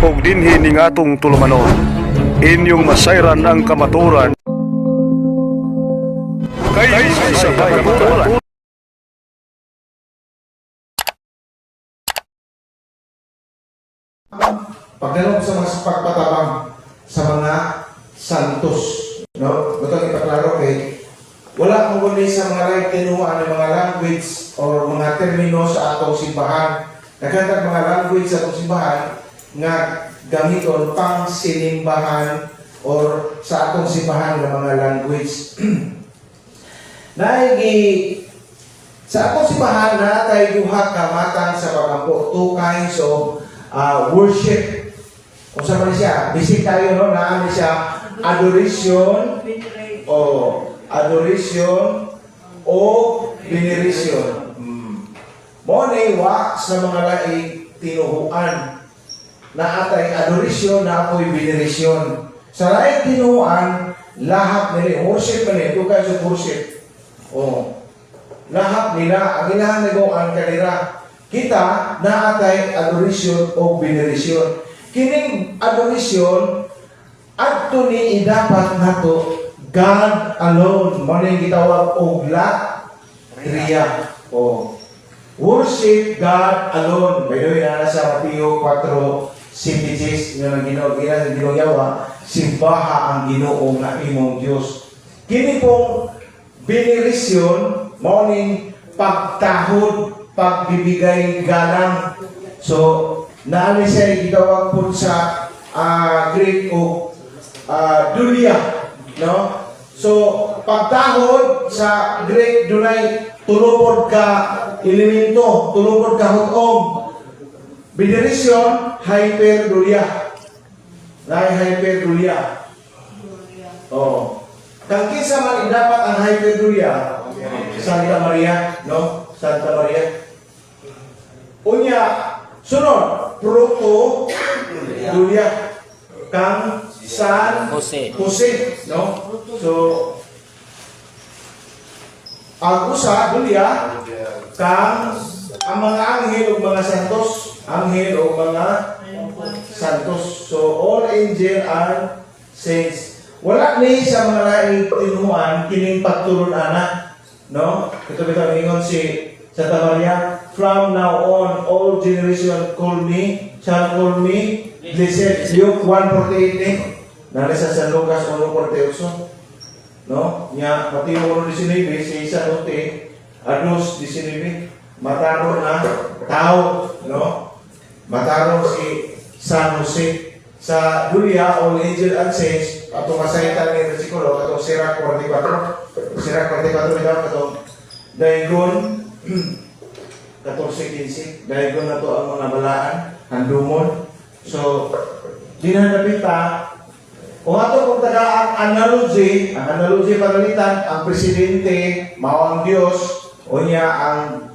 og dinhi ning atong tulumanon. Inyong masayran ang kamaturan kay sa kamaturan. Pagdalong sa mga pagpatabang sa mga santos, no? Butang ipaklaro kay wala mo guni sa mga live tinuan ng mga language or mga termino sa atong simbahan. Nagkantag mga language sa atong simbahan nga gamiton pang sinimbahan or sa atong simbahan ng mga language. Sa atong simbahan na tayo duha ka matang sa pagampo, two kinds of worship. Kung saan man siya, bisik tayo, no? Naan siya adoration o veneration. Money wa sa mga laing tinuhuan na atay adoration na ako'y veneration. Sa laing tinuhuan, lahat nila, worship man ito kayo sa worship. Lahat nila, ang inahanagawan kanila. Kita na atay adoration o veneration. Kining adoration, adto ni idapat nato God alone. Muna yung gitawag og latria. Worship God alone. By the way, nasa Mateo 4:7 na ginagawa, simbaha ang Ginoo nga imong Dios. Kini pong veneration, morning pagtahod, pagbibigay galang. So, naali siya gitawag po sa Greek o dulia, no? So, pagtahod sa Greek, dunay tulupod ka elemento, tulupod ka hukom. Veneration, hyperdulia. Hyperdulia. Kang kinsa man dapat ang hyperdulia, Santa Maria, no? Santa Maria. Unya, sunod, proto-dulia. Kang San Jose, no? So, ang usa, dulia, kang ang mga anghel o mga santos, anghel o mga santos. So, all angel are saints. Wala ni sa mga laing tinuan, kining pagtulon anak, no? Ito ingon si Santa Maria, from now on, all generation shall call me blessed. Luke 1:48 ni. Nari sa San Lucas 1:48. No? Nya, Mateo 1:19, si San Ote, Ados 19, mataro na tao, no? Mataro si San Jose. Sa Dulia, all angel and saints, atong kasaytan ni Resikulo, atong Sirach 44. Sirach 44 nila, atong Daigon 14:15. Daigon na to ang mga balaan, handumon. So, dinanapita, kung ato kung taga ang analogy pagalitan, ang presidente, mao ang Diyos, o niya ang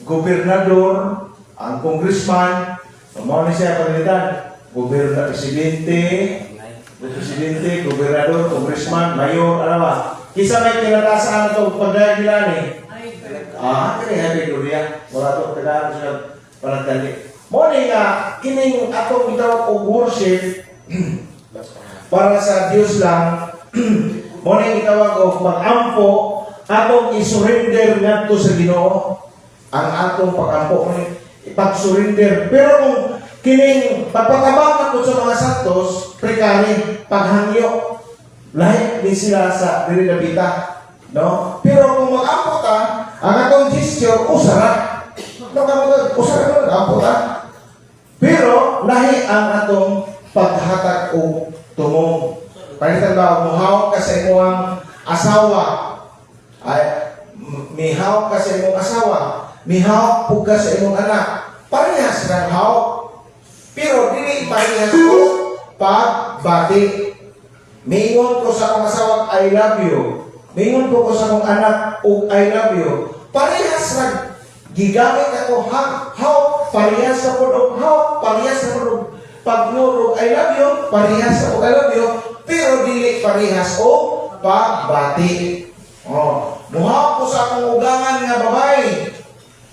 gobernador, ang congressman, mao ni siya pagalitan. Presidente, gobernador, congressman, mayor, ano ba? Kisa may kinatasan na ito pagdagila ni. Kaya hallelujah. Wala ito tagaan siya panagdali. Muna nga, kining atong itawag o worship para sa Diyos lang. Muna itawag o pag-ampo, atong isurrender nga ito sa Ginoo. Ang atong pag-ampo, pag-surrender. Pero kung kining pagpatabang ako sa mga santos, prekari, paghangyo, lahat din sila sa diridabita, no? Pero kung mag-ampo ta, ang atong gesture, usara. Usara na mag-ampo ta. Pero, lahi ang atong paghatag o tumong. Palitan ba, muhaw ka sa imong asawa, mihaw ka sa imong asawa, mihaw po ka sa imong anak, parehas ng haw. Pero dili parehas ko pagbati. Mingon ko sa akong asawa, I love you. Mingon ko sa akong anak, I love you. Parehas na gigamit ako how, parehas sa pudog how, parehas sa pudog pagnurog, I love you, parehas sa I love you, pero dili parehas o pagbati. Muhawak ko sa akong ugangan nga babae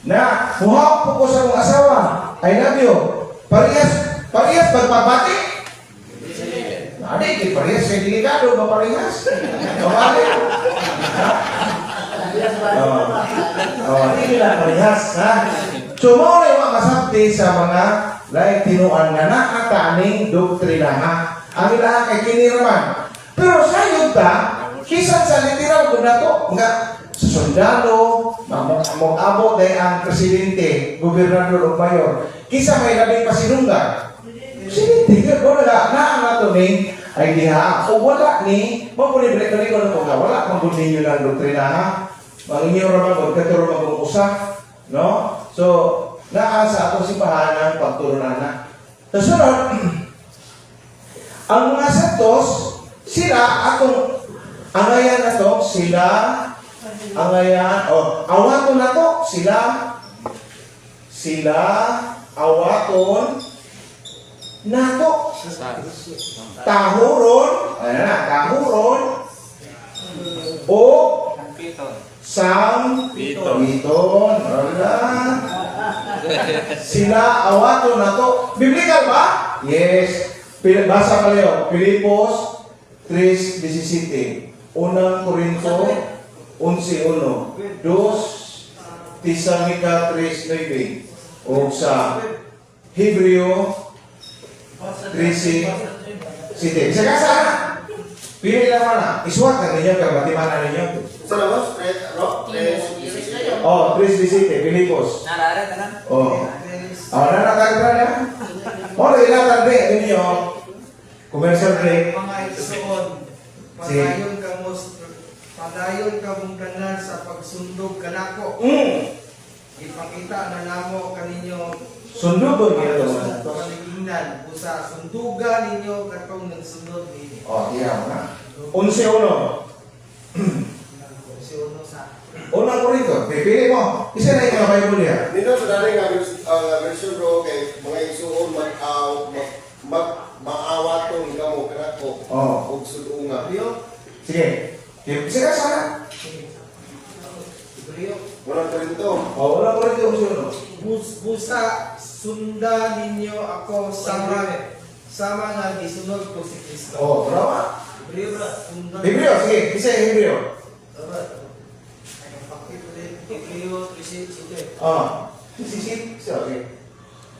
na muhawak ko sa akong asawa, I love you. Parehas parehas pagpabati. Ade, di parehas kay delikado ba parehas? Kawali. Hindi na parehas, ha? So, mo na yung masabti sa mga laing tinuan nga nakataning doktrina, ha? Ang ilaha kay kiniraman. Pero sa yuta, kisan sa literal kung nato, nga sa sundalo, mag-abot dahil ang presidente, gobernador o mayor, kisa may labing pasinunggan. Presidente, kung naang nato ni, ay diha, o wala ni, mapunibalik na rin ko na kung wala, mabunin nyo ng doktrina, ha? Manginyo raman kung katuro mag-uusap, no? So, naa sa atong simbahanan, pagturunan na. Kasunod, ang mga santos, sila, atong angayan na to, sila, angayan, awaton na to, sila, awaton, na to, tahuron, ayan na, tahuron, o, piton, wala. Sila, awaton na to. Biblical ba? Yes. Basa pa liyo. Filipos 3:17. Unang Korinto 11:1. Dos Tesalonica 3:9. O sa Hebreo 3:7. Isa ka sana. Pili lang mo na. Iswat na ninyo, kabatimanan ninyo. Sa labas, ano? 3:17. Filipos. Narare ka lang? Nakakagra na. Ilatag break ninyo. Commercial break. Mga igsoon, padayon ka mong kanan sa pagsundog kanako. Ipakita na namo kaninyo Sundog ba ginagawa? kaligingnan usa sundugan ninyo katong nagsunod ninyo. Iya mo na. 11:1. Si uno sa Unang Korinto. Pipili mo. Isa na yung mga Bible niya. Dito sa dali nga version bro, kay mga isuon mag-awaton ka mo kanako. Og sudunga. Ibrio, Sige. Isa ka sana. Ibrio, Wala pa rin to. Unang Korinto 11:1. busa sunda ninyo ako sama nga gisunod ko si Kristo. Berapa? Ibrio ra sunda. Hebreo. Sige. Isa yung Hebreo. Ibrio 3:7. Sisip. Sige.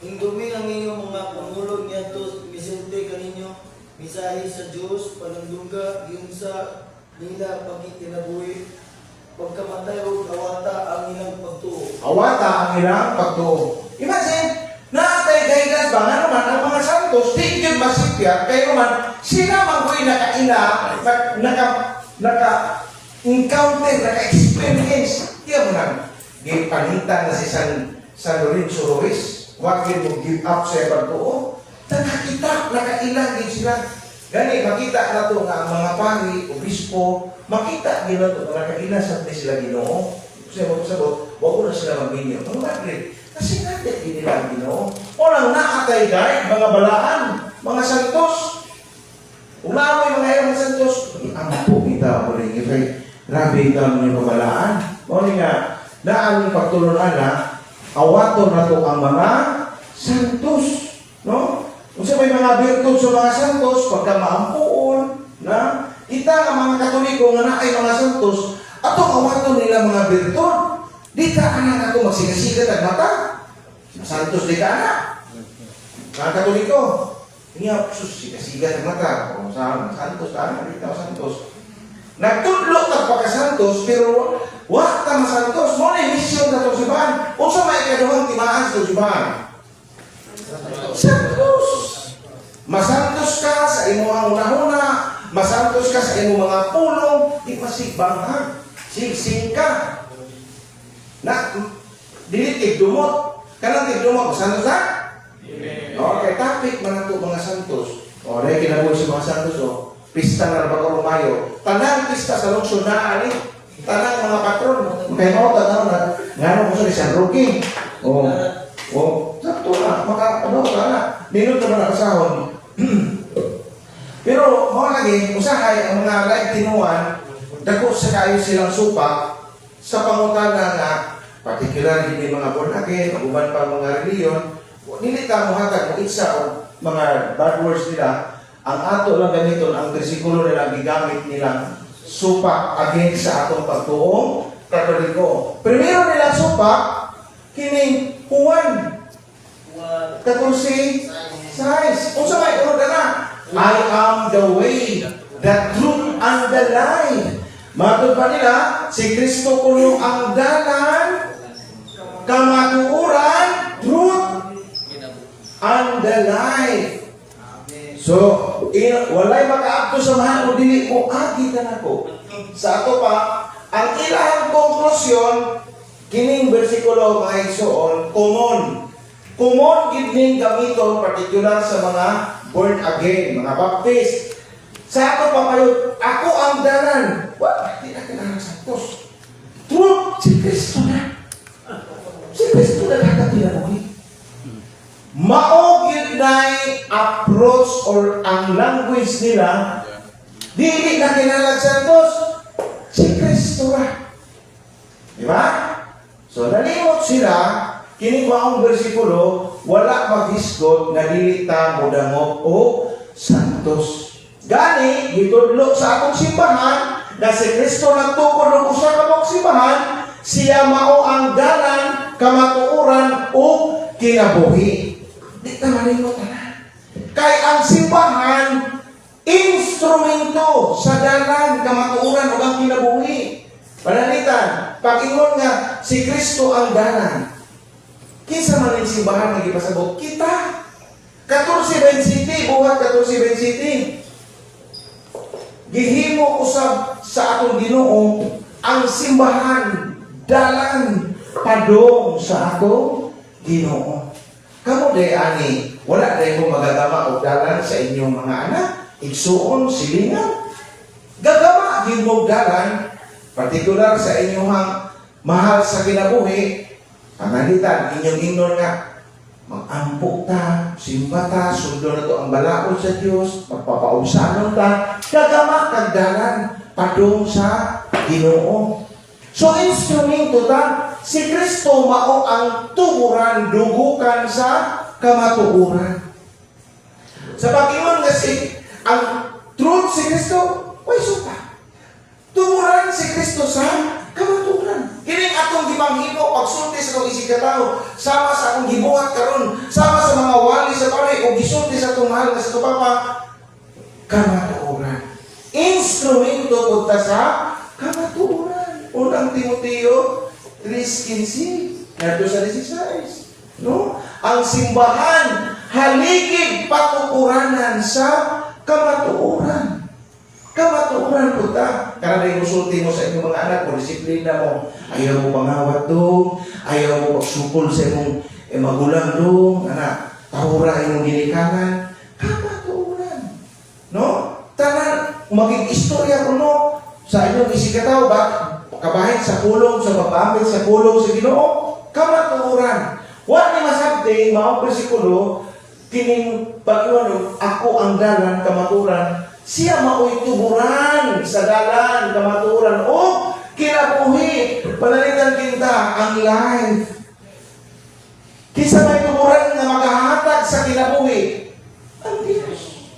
Hingdumi ang inyong mga pangulog niya to misente kaninyo misahi sa Diyos pananduga giunsa nila pagkitinabuhi pagkamatay o awata ang ilang pagtuo. Awata ang ilang pagtuo. Imagine, naatay guidance ba nga naman ang mga santos, di yun masipya, kayo naman, sila magway nakaila, naka-encounter, naka-experience. Kaya mo nang, gipanitan na si San Lorenzo Ruiz, wag yun mo give up sa pagtuo. Nakakita, nakaila din sila. Gani, makita na ito nga ang mga pari, obispo, makita din na ito, nakaila sa sila Ginoo. Kasi mo sabot, wag ko na sila magbinyo. Ang bagay, kasi natin din nila ang Ginoo. Walang nakatay guide, mga balaan, mga santos. Umamoy mga mga santos, ang po kita mo rin. Grabe ka mo yung pabalaan. O nga, daan yung pagtulunan na, awaton na ito ang mga santos. No? Kung sa may mga virtud sa mga santos, pagka maampuon, na kita ang mga Katoliko nga na ay mga santos, atong awaton nila mga virtud. Di ka anak ako magsigasigat at mata. Santos di ka anak. Mga Katoliko, niya, sus, sigasigat at mata. O saan, santos ka anak, di ka santos. Nagtudlo ka pagka-santos, pero wak ka masantos. Mo na yung misyon na itong sibahan. O sa may kaduhang timaan sa itong sibahan. Santos! Masantos ka sa imong una-una, masantos ka sa imong mga pulong, di masigbanghan, sigsing ka. Na, dili tigdumot. Kanang tigdumot, masantos ka? Okay, topic man ito mga santos. O, dahil kinabuhi sa mga santos, pista na Bagong Mayo. Tanang pista sa lungsod na ani. Tanang mga patron. Kaya mo, tanang na. Nga mo sa San Roque. Sakto na. Ano ka na. Minut naman nakasahon. Pero, mga lagi, usahay ang mga laing tinuan, dako sa kayo silang supa sa pangutana nga, particular hindi mga born again, uban pa mga reliyon, nili ka mo hatag mo isa o mga bad words nila, ang ato lang ganito, ang bersikulo nila gigamit nilang supak against sa atong pagtuong Katoliko. Primero nilang supak, kining Juan 14:6. Unsa may uno na? I am the way, the truth, and the life. Matod pa nila, si Kristo kuno ang dalan, kamatuoran, truth, and the life. So, walay makaabto sa mahal o dili mo agi ka nako. Sa ato pa, ang ilang konklusyon, kining bersikulo mga igsoon, common. Common gid gamiton particular sa mga born again, mga baptist. Sa ato pa kayo, ako ang dalan. What? Di na kailangan sa Diyos. Truth, si Kristo na. Si Kristo na nakatila mo. Maogid na'y approach or ang language nila, dili na kinalag sa Diyos, si Kristo na. Di ba? So, nalimot sila, kining maong bersikulo, wala maghisgot na dili ta modamot o santos. Gani, gitudlo sa atong simbahan, na si Kristo nagtukod ng usa ka mong simbahan, siya mao ang dalan, kamatuoran o kinabuhi. Di ka malimot na. Kay ang simbahan, instrumento sa dalan, kamatuoran o ang kinabuhi. Panalitan, pag-ingon nga, si Kristo ang dalan. Kinsa man ang simbahan nga gipasabot? Kita. 14:20, buhat 14:20. Gihimo usab sa atong Ginoo ang simbahan, dalan, padong sa atong Ginoo. Kamo day ani, wala day mo magagama og dalan sa inyong mga anak, igsuon, silingan. Gagama gyud mo dalan, partikular sa inyong mahal sa kinabuhi. Panganitan, inyong ingnon nga, mag-ampok ta, simba ta, sundo na to ang balaod sa Diyos, magpapausanon ta, gagama kag dalan, padung sa Ginoo. So, instrumento ta, si Kristo mao ang tuburan, dugukan sa kamatuoran. Sa pag-ingon nga ang truth si Kristo, way supa. Tuburan si Kristo sa kamatuoran. Kining atong gipanghimo pagsulti sa atong isig katao, sama sa akong gibuhat karon, sama sa mga wali sa pare o gisulti sa atong mahal nga sa Papa, kamatuoran. Instrumento punta sa kamatuoran. Unang Timoteo 3:15 ngadto sa 16. No? Ang simbahan haligid patuturanan sa kamatuoran. Kamatuoran punta. Karena musulti mo sa inyong mga anak mo, disiplina mo. Ayaw mo pangawat doon. Ayaw mo pagsukol sa imong magulang doon. Anak, tahura imong ginikanan. Kamatuoran. No? Tanan, maging istorya ko no, sa inyong isigataw ba? Kabahin sa pulong, sa mapamit sa pulong sa Ginoo. Kamatuoran. What ni masabte, maong bersikulo, kining pag-iwan, ako ang dalan, kamatuoran, siya mao'y tuburan sa dalan, kamatuoran, o kinabuhi, panalitan kinta ang life. Kisa may tuburan na makahatag sa kinabuhi, ang Diyos.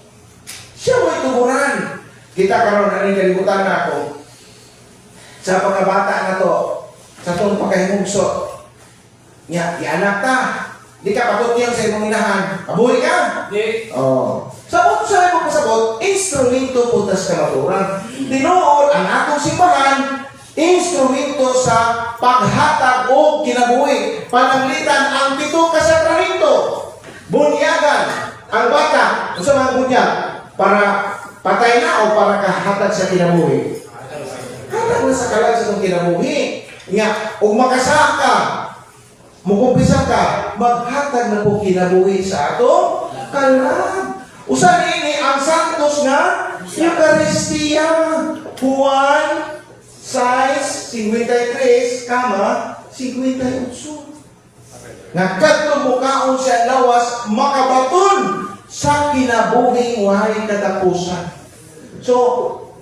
Siya mo'y tuburan. Kita karon na rin kalibutan na ako, sa pagkabata na to, sa itong pagkahimugso, niya, anak ta, di ka patut niyan sa imong inahan, kabuhi ka? Di. Oh. Sabot sa imong pasabot, instrumento puntas kamatuoran. Tinuod ang atong simbahan, instrumento sa paghatag o kinabuhi. Pananglitan ang 7 ka sakramento. Bunyagan ang bata, unsa man bunyag? Para patay na o para kahatag sa kinabuhi? Hatag na sa kalag sa itong kinabuhi. Nga, kung makasaka ka, mukumpisa ka, maghatag na po kinabuhi sa atong kalag. Usa ini ang santos nga Eucharistia. Juan 6:53, 58. Nga kadto mo kaon siya lawas makabaton sa kinabuhing wahay katapusan. So,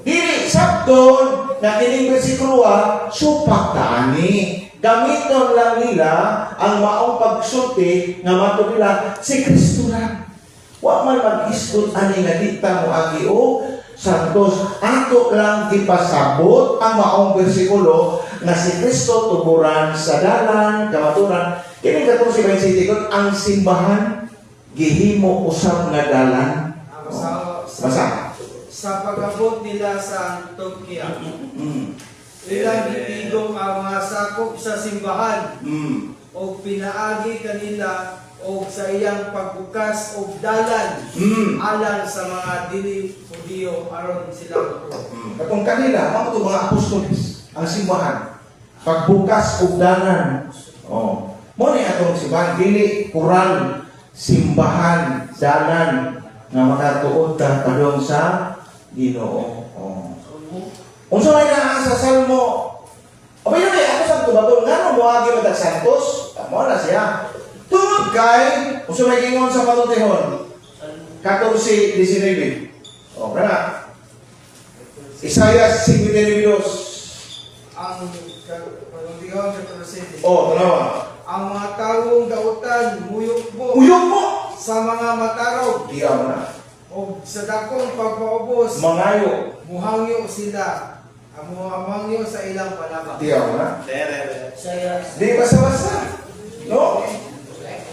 dili sabton na kining bersikulo supak taani. Gamiton lang nila ang maong pagsulti nga mato nila si Kristo lang. Wa man mag-isgot ani nga dita mo agi o santos. Ato lang gipasabot ang maong bersikulo na si Kristo tuburan sa dalan kamaturan. Kini katong si City kun ang simbahan gihimo usab nga dalan. Basa. Sa pag-abot nila sa Antioquia, ilang itigong ang mga sakop sa simbahan o pinaagi kanila o sa iyang pagbukas o dalan alang sa mga dili Hudiyo aron sila Katong kanila, mga apostolis, ang simbahan, pagbukas ug dalan. Oh. Mo ni atong simbahan dili kural simbahan dalan nga makatuod ka padung sa Ginoo. Oh. Unsa may naa sa Salmo? Abay na ako sa tubagol ngano moagi matag santos? Amo na siya. Tungod kay unsa may gingon sa palutihon? 14:19. Oh, kana. Isaiah 59:2. ang pagdigaw sa Torosete. Oh, tanawa. Ang mga tawong dautan muyok mo Uyog mo. sa mga matarog Diya mo na. o sa dakong pagpaubos Mangayo. muhangyo sila ang muhangyo sa ilang panabang. Diya mo na. Saya Di basta-basta. No?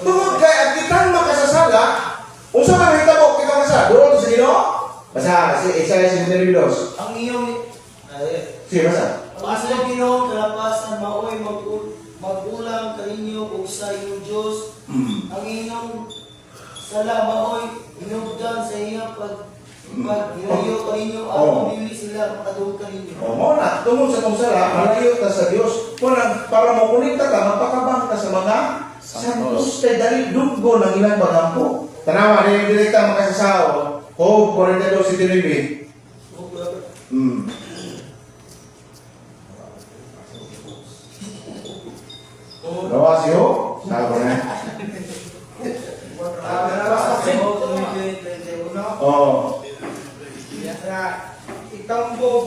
Tungod kay ang kitang makasasala, unsa man hitabo kita masa? Doon sa Ginoo? Basa si Isaiah 59:2. ang iyong Sige basa. ang asal Ginoo kalapasan maoy magulang kaninyo ug sa inyong Dios ang inyong sala maoy inugdan sa iyang paghilayo kaninyo aron dili sila makadungog kaninyo. O mo na, tungod sa tong sala, malayo ta sa Dios. Muna, para makunikta ka, magpakabang ka sa mga santos kay dali duggo ng ilang pagampo. Tanawa, din direkta makasasao. Job 42:19. Gawa si Job? Sabi na. Oh. Itambog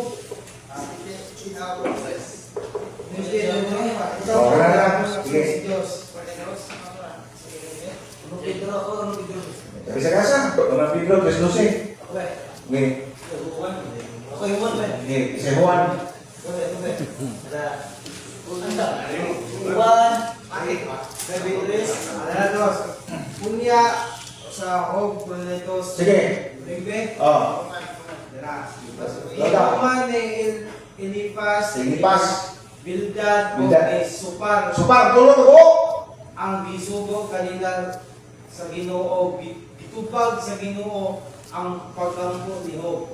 Tapi sa kasa, mga biglo, tres 12. Okay. Ako yung one man. Okay, isa Juan. Juan, Febres, Punya sa Job 42. Sige. Bigbe. Oh. Ikaman ni Elipas, Elipas. Bildad, o Bildad. ni Supar, Supar, tulog ako. ang gisugo kanila sa Ginoo, gitubag sa Ginoo ang paggampo ni Job.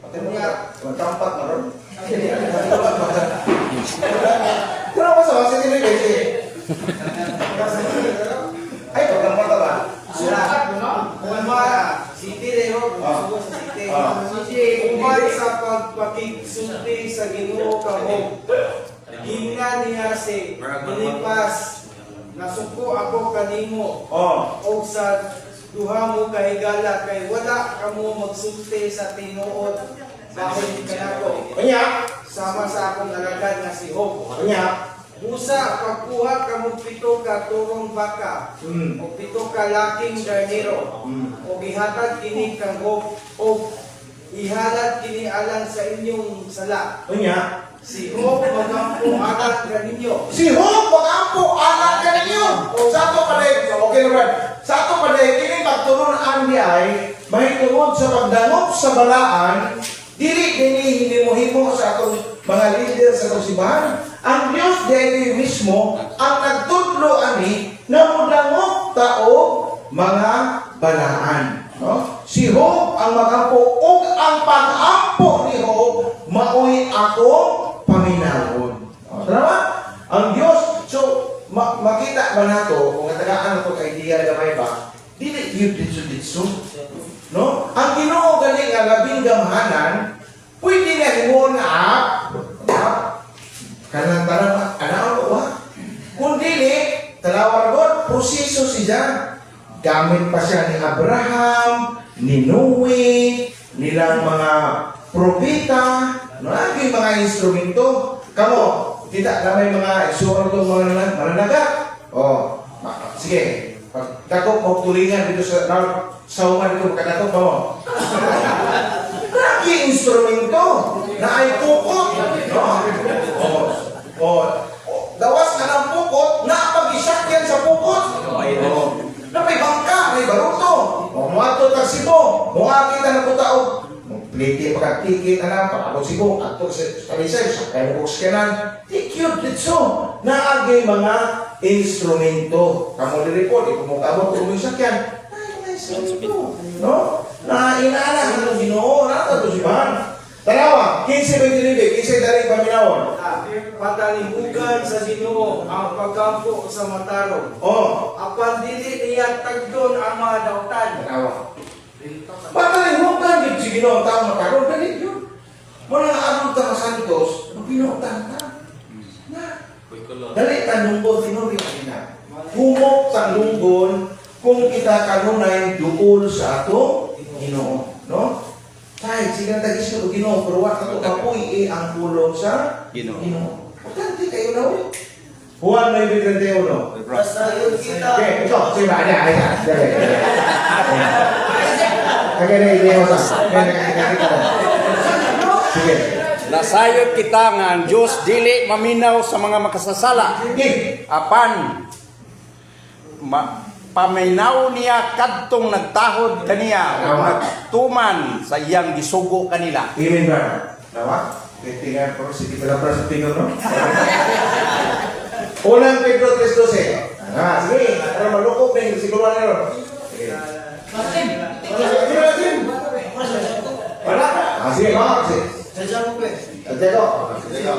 Kanya, Magkampat na ron. Kaya ba sa mga sinili kasi? Ay, pagkampat na ba? Umar, City de Job, gisugo sa City. Umar sa pagpakigsulti sa Ginoo ka Job. Gingna niya si Elipas, nasuko ako kanimo. Oh. O sa duha mo kahigala kay wala kamo magsulti sa tinuod bahin kanako Kanya. sama sa akong alagad nga si Job. Kanya. Busa pagkuha kamo 7 ka turong baka o 7 ka laking garnero o gihatag kini kang Job o ihalad kini alang sa inyong sala. Kanya. Si Job magampo alang kaninyo. Si Job, magampo, anak ka ninyo. Sa ato pa rin, okay na ba? Sa ato pa rin, kining pagturunan niya ay mahitungod sa pagdangop sa balaan, dili hindi mo sa atong mga leader sa atong simbahan. Ang Diyos dili mismo ang nagtudlo ani na mudangop tao mga balaan. No? Si Job ang magampo ug ang pag-ampo ni Job maoy ako paminawon. Tama? Ang Diyos, so makita ba nato kung tagaan nato kay idea gamay ba? Dili yun ditso. No? Ang Ginoo gani nga labing gamhanan, pwede na himo na kanang tanang ano ba? Kung dili, talawar God, proseso siya. Gamit pa siya ni Abraham, ni Noe, nilang mga propeta, lagi mga instrumento. Kamo, kita na may mga isuro itong mga mananaga. Oh, sige, Pagkatok mo tulingan dito sa uman dito, pagkatok mo. Lagi instrumento na ay pukot. No? Dawas ka ng pukot, napag-isakyan sa pukot. Na may bangka, may baruto. Muato ka sibo, muakit na putaog. Pliti pagkakikit na lang, pagkakot sibo, ato sa kalisay, sa kayo box ka nan. Tikiyot dito. Naagay mga instrumento. Kamu direport, ikumukabot kung may sakyan. Ay, may instrumento. No? Na inaala ka ng Ginoo, nata to si Bahan. Tanawa, 15-29, 15 daling paminawon. Patalibugan sa Ginoo ang pagkampo sa matarong. Oh, Apan dili niya tagdon ang mga dautan. tanawa. Patalibugan dito si Ginoo ang taong makaroon, galit yun. Mga anong tama santos, magpinautan ka. Na. Dali tanunggon, tinuri ka na. Humok sa lunggon kung kita kanunay duol sa ato Ginoo, no? Kahit sigang tagis ko Ginoo, pero wak ato kapoy ang pulong sa Ginoo. Importante kayo na ulit. Juan 9:31. Basta yun kita. Okay, ito, sige ba? Ayan. Kaya na idea mo sa. Sige. Nasayod kita nga ang Diyos dili maminaw sa mga makasasala. Sige. Apan paminaw niya kadtong nagtahod kaniya o nagtuman sa iyang gisugo kanila. Amen ba? Tawa? Tingnan po, sige pala para sa tingnan, no? Unang Pedro 3:12. Sige, para malukop na yung siguro na ron. Sige. Wala. Sige, mga kasi. Sadya mo pe. Sadya ko.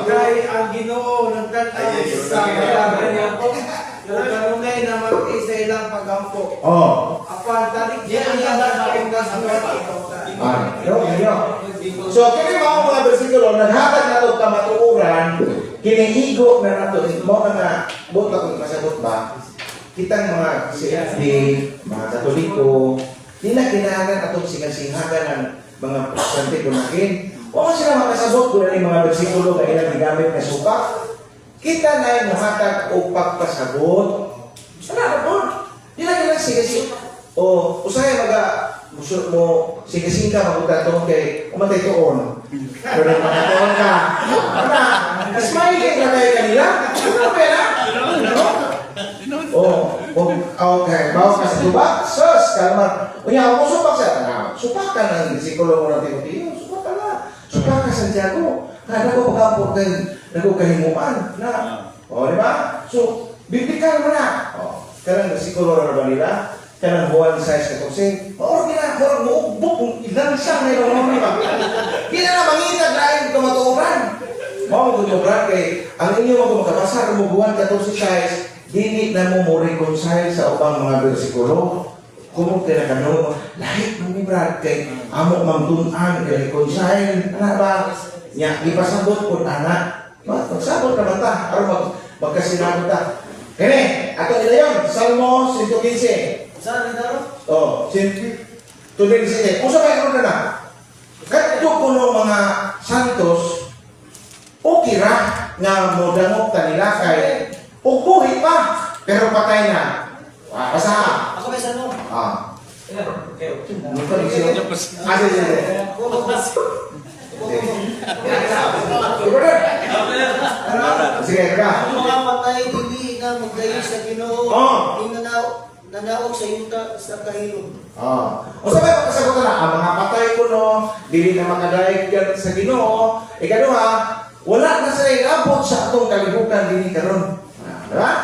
Kay ang Ginoo nagtanaw sa mga niya po. Yung kanunay na mag-isa ilang pagkampo. Oh. Apan tarik niya ang ang So, kini mga bersikulo, naghatag na ito kamatuuran, kinihigo na nato, mo na buot ako masabot ba, kitang mga CFD, mga Katoliko, nila kinahagan atong singasingagan ng mga protestante kumakin. O sila makasabot kung ano yung mga bersikulo na ilang gigamit na suka, kita na yung mahatag o pagpasabot. Wala na po. Nila sige. O, usaya gusto mo, sige ka, magutaton kay umatay toon. Pero magkatoon ka. Ano? Smiling na kayo kanila? Ano pera? Okay. Bawa ka sa tuba? Sus, kalma. Unya, ako supak siya. Supak ka ng disikulo mo ng Timoteo. Supak ka na. Supak ka Santiago. Kada ko pagkapo kay nagkahimuan. Di ba? So, bibigyan mo na. Karang disikulo na ba nila? Kanang Juan 6:14. Gina, muubok, ilang siya na yung mga Gina na mangitag lain kamatuuran. Mga magtuturan kay, ang inyo magkabasar mo Juan 14:6, dini na mo reconcile sa ubang mga bersikulo. Kung tinakano, lahit mo ni Brad kay, amo mamtunan kay reconcile. Ano ba? Nya, ipasabot ko anak. Magsabot ka ba ta? Aron magkasinabot ta. Kene, ato nila yun, Salmo 115. Saan na daro? Tuloy siya. Kung sa kayo na kadto ko ng mga santos, okay ra nga modangok kanila kay ubuhi pa, pero patay na. Basta. Ako may sano. Sige ka. Ang mga matay dili na magayon sa Ginoo. Nanaog sa yuta sa kahilom. O sabi ko kasagot na, ang mga patay ko no, dili na makadayag sa Ginoo. Ikaduha, wala na sa inabot sa atong kalibukan dili karon. Diba?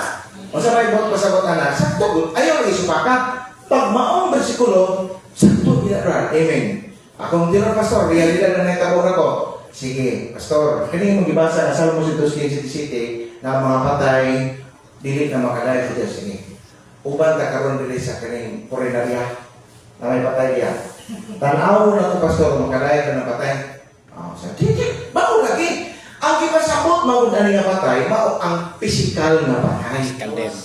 O sabi ko kasagot na, sakto, ayaw isupaka. Pag maong bersikulo, sakto ginagawa. Amen. Akong tira pastor, realidad na naitabo na ko. Sige, pastor, kani mong gibasa na Salmo 115:17 na mga patay dili na makadayag sa Dios. Sige. Uban ka karon dili sa kaning porinarya na may patay diya. Tanaw na ko pastor makadayag na patay. Sa dili, mao lagi. Ang gipasabot mao ani nga patay, mao ang physical na patay.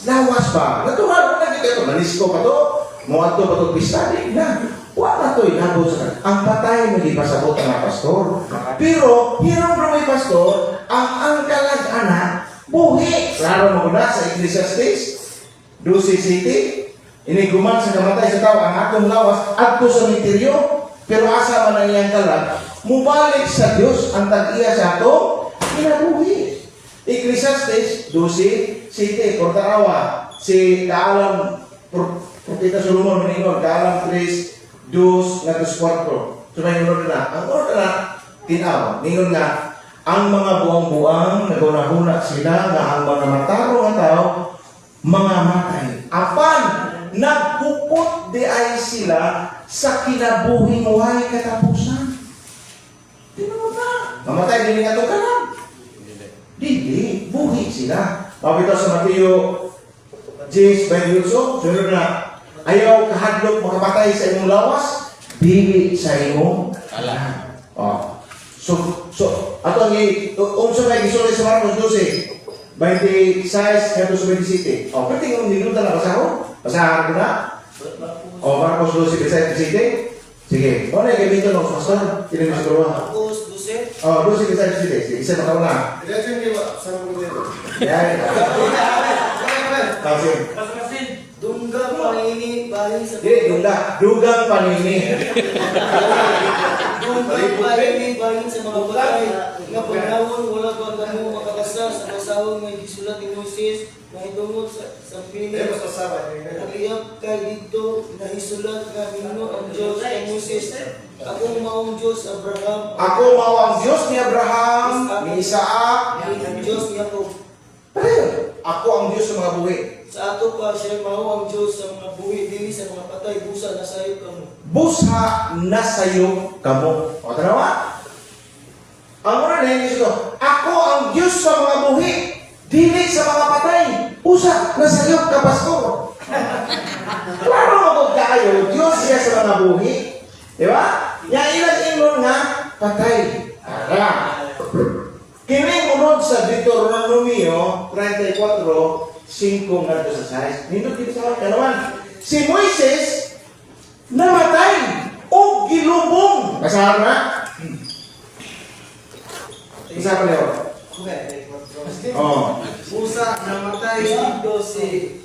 Lawas ba? Natural na gid to, nalisko pa to. Mo ato pa to pista di na. Wala to inabot sa ang patay mo di pasabot ang pastor. Pero hirong ra may pastor, ang kalag anak buhi. Klaro mo na sa Ecclesiastes 12:7. Iniguman sa kamatay sa tao ang atong lawas adto sa misteryo, pero asa man ang iyang kalag, mubalik sa Dios ang tag-iya sa ato kinabuhi. Ecclesiastes 12:7 portarawa si kaalam Propeta Solomon maningon kaalam 3:2 nga 4. So may unod na. Ang unod na tinaw, ningon nga ang mga buang-buang naguna-huna sila nga ang mga mataro nga tao mga matay. Apan nagpupot di ay sila sa kinabuhing way katapusan. Tinuod na. Mamatay din nga itong kalam. Dili, buhi sila. Mabitaw sa Mateo James 28, sunod na, ayaw kahadlok makapatay sa imong lawas, dili sa imong alam. Oh. So, ato ang unsa may gisulit sa Marcos 12, 26 kato sa 27. Oh, pwede yung nilutan na basahon? Basahan ko na? Oh, Marcos 12, 27. Sige, ano yung gamitin ng pastor? Kailan mo siguro? Marcos 12. Oh, 12, 27. Sige, isa makaw na. Diretso niyo ba? Saan mo dito? Yan. Kasi, Dungga panini bahin sa hindi, dugang panini. Dungga panini bahin sa mga patay nga panahon wala pa kamo makakasa sa kasawon nga gisulat ni Moses nga itungod sa pili. Mas kasama. Aliyap kay dito na isulat nga nino ang Diyos kay Moses. Akong maong Diyos Abraham. Ako mao ang Diyos ni Abraham, ni Isaac, Ang Diyos ni Jacob. pero ako ang Diyos sa mga buhi. Sa ato pa siya mao ang Diyos sa mga buhi dili sa mga patay busa na sayop kamo. Busa na sayo kamo. O tanawa? Ang muna na yung ito, ako ang Diyos sa mga buhi, dili sa mga patay. Busa na sayo ka, Pastor. Klaro mo kayo, Diyos siya sa mga buhi. Di ba? Yang ilang ingon nga, patay. Ara. Kini unod sa Deuteronomio 34, 5 nga sa 6. Nindot dito sa kanaman. Si Moises namatay o gilubong. Kasahan na? Isa pa niyo. Oh. Musa namatay dito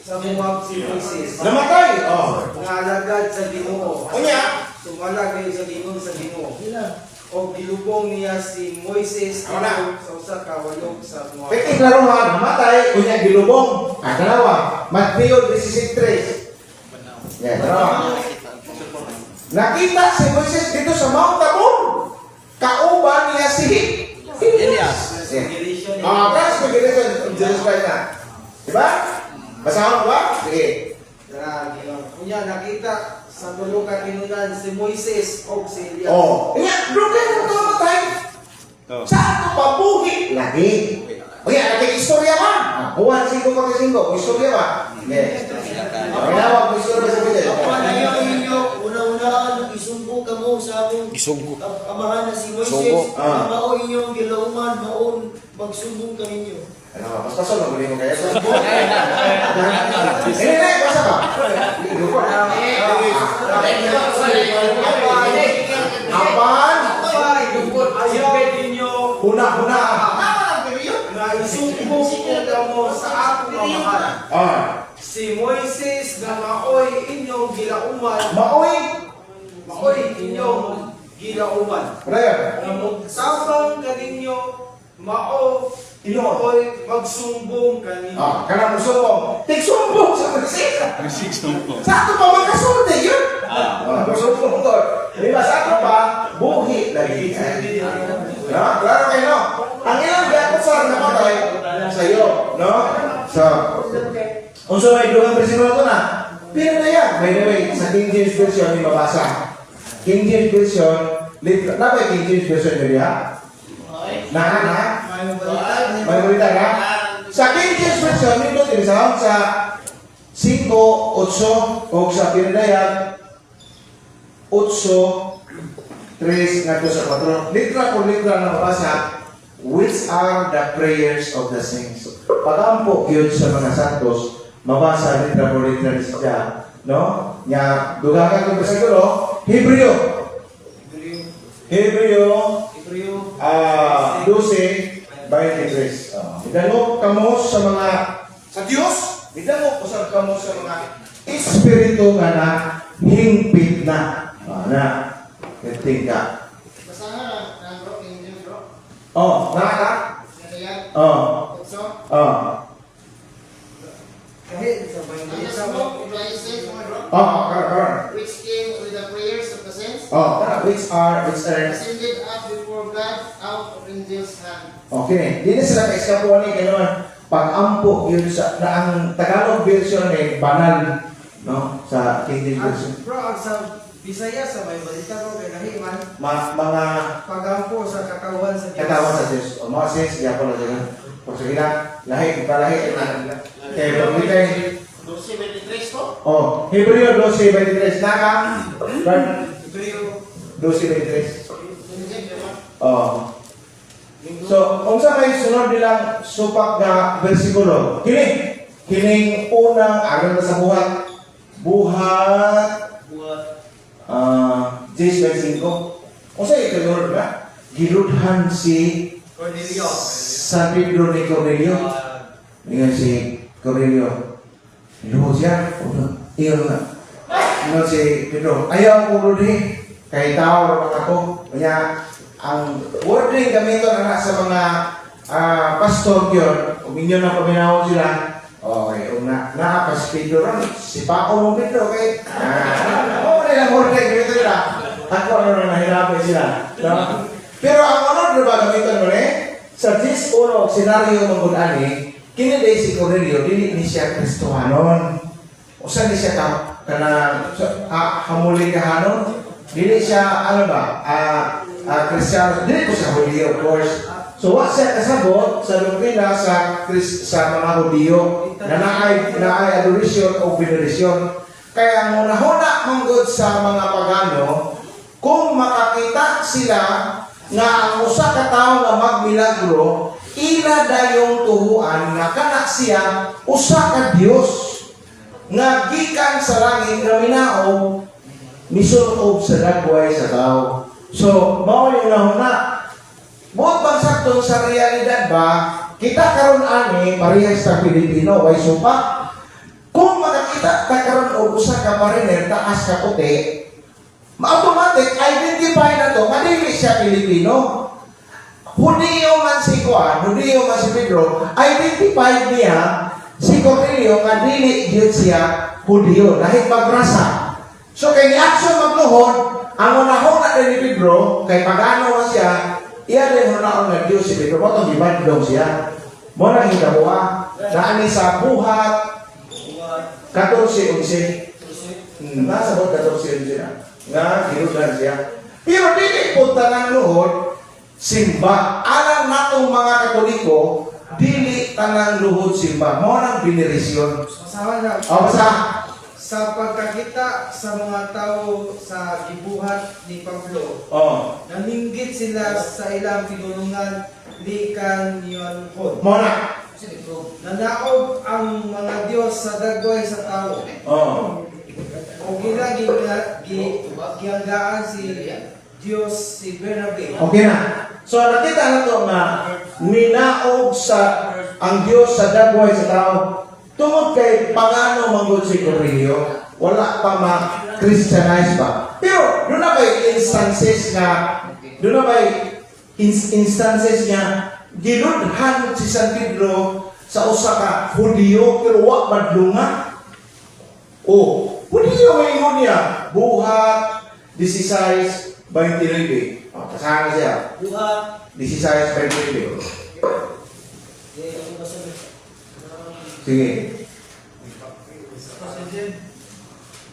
sa Moab si Moises. Namatay. Oh. Ngalagad sa Ginoo. Unya. Sumalagay sa Ginoo sa Ginoo. O gilubong niya si Moises Ano? sa usa ka walog sa Moab. Pwede klaro ha, namatay, unya gilubong. Dalawa. Mateo 16:3. Yeah, dalawa. Nakita si Moises dito sa Mount Tabor. Kauban niya si Elias. That's the generation of Jesus Christ na. Diba? Basahan ko ba? Sige. Kunya nakita sa tulo ka kinunan si Moises o si Elias. Oh. Iya, doon kayo ng tumatay. Sa ato pabuhi. Lagi. O yan, natin istorya ba? Buwan 5:5. Istorya ba? Yes. Minawag mo istorya sa pwede. Ayaw ninyo una-unaan isumbo kamo sa akong Isugo. amahan na si Moises. Sugo. Ah. Mao inyong gilauman maon magsumbong kaninyo. Ano ba? Mas pasal mo mo kaya sa Hindi, basa ba? Apan, Ayaw ninyo huna-huna. na isumbo ko kamo sa akong amahan. Ah, Si Moises nga maoy inyong gilauman, maoy. maoy inyong gilauman. Brother, Nga magsabang kaninyo, mao Inoon. maoy magsumbong kaninyo. Kanang musumbong. Tig-sumbong sa Moises. Sa ato pa magkasulti yun. Musumbong ko. Di ba sa ato pa, buhi lagi. No? Klaro kayo, no? Ang ilang gakosar na patay sa'yo, no? So, kung sa may dugang presinto na, pero na yan. By the way, sa King James Version, may mabasa. King James Version, dapat King James Version yun, ha? Na? May balita ka? Sa King James Version, nito tinisahon sa 5, 8, o sa Pinadayag, 8, 3, nga sa 4. Litra por litra na mabasa, which are the prayers of the saints. Pagampo yun sa mga santos, mabasa litra por litra siya, no? Nya, dugangan kong bersikulo, Hebreo. Hebreo, 12:23. Idalog kamo sa mga sa Dios. Idalog ko sa kamo sa mga espiritu nga na hingpit na. Na, kating ka. Basahan ang bro, Angel bro. Oh, naka? Kaya, Oh, so, oh. Kahit sa and the Bible smoke rises, bro, Oh, karon. which came with the prayers of the saints, Oh, which are ascended up before God out of angel's hand. okay. Dili sila ka-eskapo ni kailangan pag-ampo yun sa na ang Tagalog version ni banal, no, sa King James version. Bro, ang sa Bisaya sa may balita ko kay Nahiman, Mga pagampo sa katawan sa Diyos. katawan sa Diyos. O mga sis, diya ko lang dyan. Kung sa gila, lahi, palahi. Kaya pagkita yung 12:23 to. oh, Hebreo 12:23. Naka? Pero 12:23. Angel, bro. Oh. So, kung sa may sunod nilang supak na bersikulo, kining unang aral na sa buhat. Buhat James 25. Kung sa'yo ito Lord ba? Giludhan si Cornelio. San Pedro ni Cornelio. Ingat si Cornelio. Luhod siya. Iyon na. Ingat si Pedro. Ayaw ko Lodi. Kahit tao naman ako. Kaya ang wording gamiton anak sa mga pastor yun. Kung inyo na paminawag sila. Okay, naapas Pedro ron. Si Paco mong Pedro kay lang wording gamiton nila. Ako na nahirapan sila. No? Pero ang ano ba gamiton mo sa 10 senaryo manggunani, kini si Cornelio, dili ni siya Kristohanon. O saan ni siya hamuli kahanon? Dili siya, ano ba, Kristiyano. Dili ko siya Hulyo, of course. So, what siya kasabot sa doktrina sa mga Hudyo na naay adoration o veneration. Kaya muna-huna manggod sa mga pagano, kung makakita sila nga ang usa ka tawo nga magmilagro, ila dayong tuhuan nga kana siya usa ka Dios nga gikan sa langit nga minaog misulob sa dagway sa tao. So, mao yung nahuna. Buot bang sakto sa realidad ba, kita karon ani parehas sa Pilipino, way supa. Kung makakita ta karon og usa ka mariner taas ka puti, ma-automatic identify na to, kadili siya Pilipino. Hudyo man si Juan, Hudyo man si Pedro, identified niya si Cornelio nga dili gyud siya Hudyo, dahil magrasa. So kay ni-action magluhod, ang unahon na ni Pedro, kay pagano man siya, iya rin hunaon na Diyos si Pedro, potong ibadlong siya. Mo nang hinabuha, naani sa buhat, 14-11. Nasa buhat 14-11 na. Nga, ginudan siya. Pero dili po tanang luhod, simba. Alam natong mga Katoliko, dili tanang luhod simba. Mo nang binirisyon. Masawa na. O, basta. Sa pagkakita sa mga tao sa gibuhat ni Pablo, naninggit sila sa ilang pinulungan di kanyon hod. Mo na. Nanaog ang mga Diyos sa dagway sa tao. O giyanggaan si Diyos si Bernabe. Okay na. So, nakita na ito nga, minaog sa ang Diyos sa dagway sa tao. Tungod kay pagano manggod si Cornelio, wala pa ma-Christianize ba. Pero, doon na ba'y instances niya, ginudhan si San Pedro sa usa ka Hudyo, pero wa madlunga. Hudyo may ingon niya, buhat 16:29. Kasama siya. Buhat. 16:29. Sige.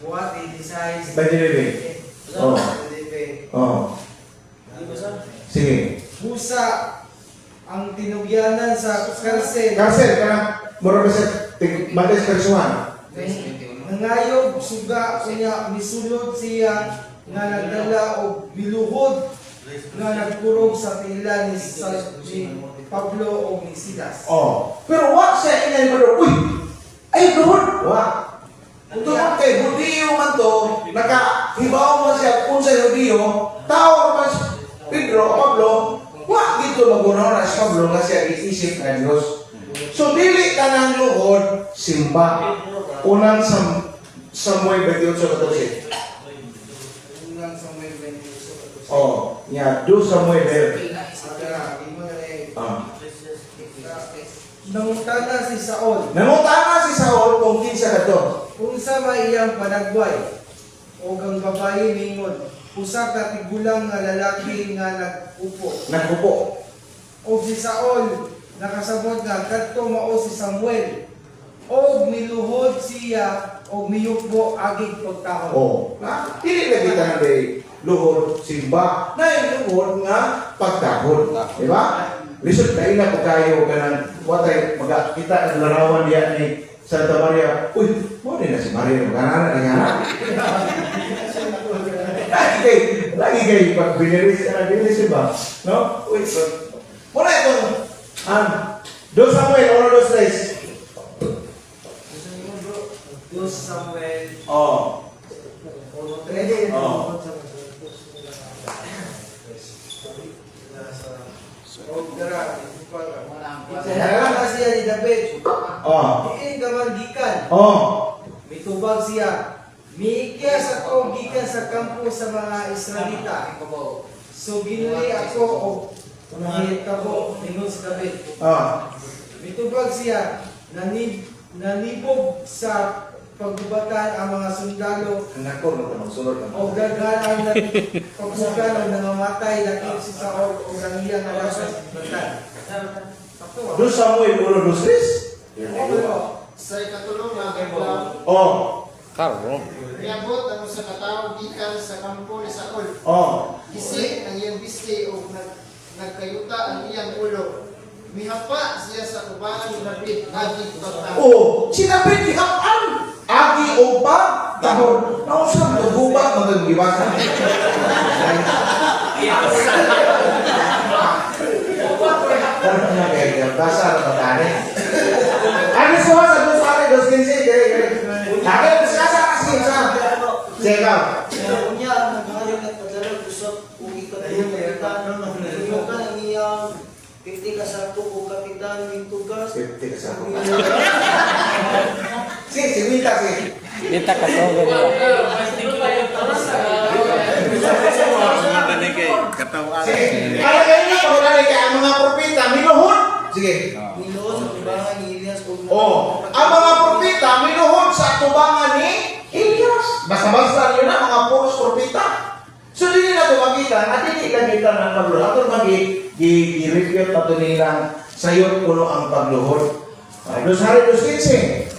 Buhat 86. 29. Sige. Busa ang tinugyanan sa karsel. Karsel ka na. Mura ba sa Mates Kersuhan? Nangayog suga niya misulod siya nga nagdala og biluhod nga nagkurog sa pila ni Pablo o ni Silas. Pero what siya inay mo doon? Uy! Ay, doon! Tungkol kay Hudyo man to, nakahibaw man siya kung sa Hudyo, tao man si Pedro o Pablo, wa gito magunaw na si Pablo nga siya iisip na Diyos. So, dili ka ng luhod, simba. Unang Samuel 28:14. Unang Samuel 28. Oh, nya 2 Samuel. Nangutana si Saul, Nangutana si Saul kung kinsa kadto. kung sa may iyang panagway, o ang babae mingon, usa ka tigulang nga lalaki nga nag-upo. Nagpupo. O si Saul, nakasabot nga, kadto mao si Samuel, o miluhod siya, o miyukbo agig pagtahon. Oh, dili na kita na day luhod simba na luhod nga pagtahod, di ba? Lisod kayo na po kayo ganang watay kita ang larawan diya ni Santa Maria. Uy, mo din na si Maria magana na nga. Lagi kayo pag biniris ka na biniris ba? No? Uy, muna ito. 2 Samuel, 1, 2, 3. 2 Samuel, Oh. 3. Oh. Sinara siya ni David. Oh. Diin kamargikan. Oh. Mitubag siya. Miikya sa to gikan sa kampo sa mga Israelita. So ginuli ako o nahita ko ningon sa David. Oh. Mitubag siya nanibog sa paggubatan ang mga sundalo Anak ko, magsunod ka. o gagana ang pagsugan ng nangamatay lakip si Saul o ang iyang alas sa batan. 2 Samuel 1, 2, 3. Sa ikatulong nga adlaw, Oh. niabot ang usa ka tawo gikan sa kampo ni Saul. Oh. Isi ang iyang bisti o nagkayuta ang iyang ulo. Mihapa siya sa kubangan ni David agig pagtahon. Oh, sinabi ni Hapan. Agi o pa tahon. Nausap to guba magagiwasan. Karena na kaya basa na matane. Ano semua sa dos pare dos 15 kaya. Lagi bisa kasi sa. Sega. Unya, naghahalim at paglalag usap kung ikatulong kapitan. Tuyukan ang iyang 50 kasako o kapitan ng tugas. 50 kasako. Si Wita si. Kita ka to gani. Sige. Alagay niyo paglalagay kay ang mga propeta minuhod. Sige. Niloon sa tubangan ni Elias kung Oh, ang mga propeta minuhod sa tubangan ni Elias. Basta-basta yun na mga puros propeta. So dili na ito makita, at hindi lang kita ng pagluhod. Ato mag-i-refute ato nilang sayot kuno ang pagluhod. Dos hari, dos 15.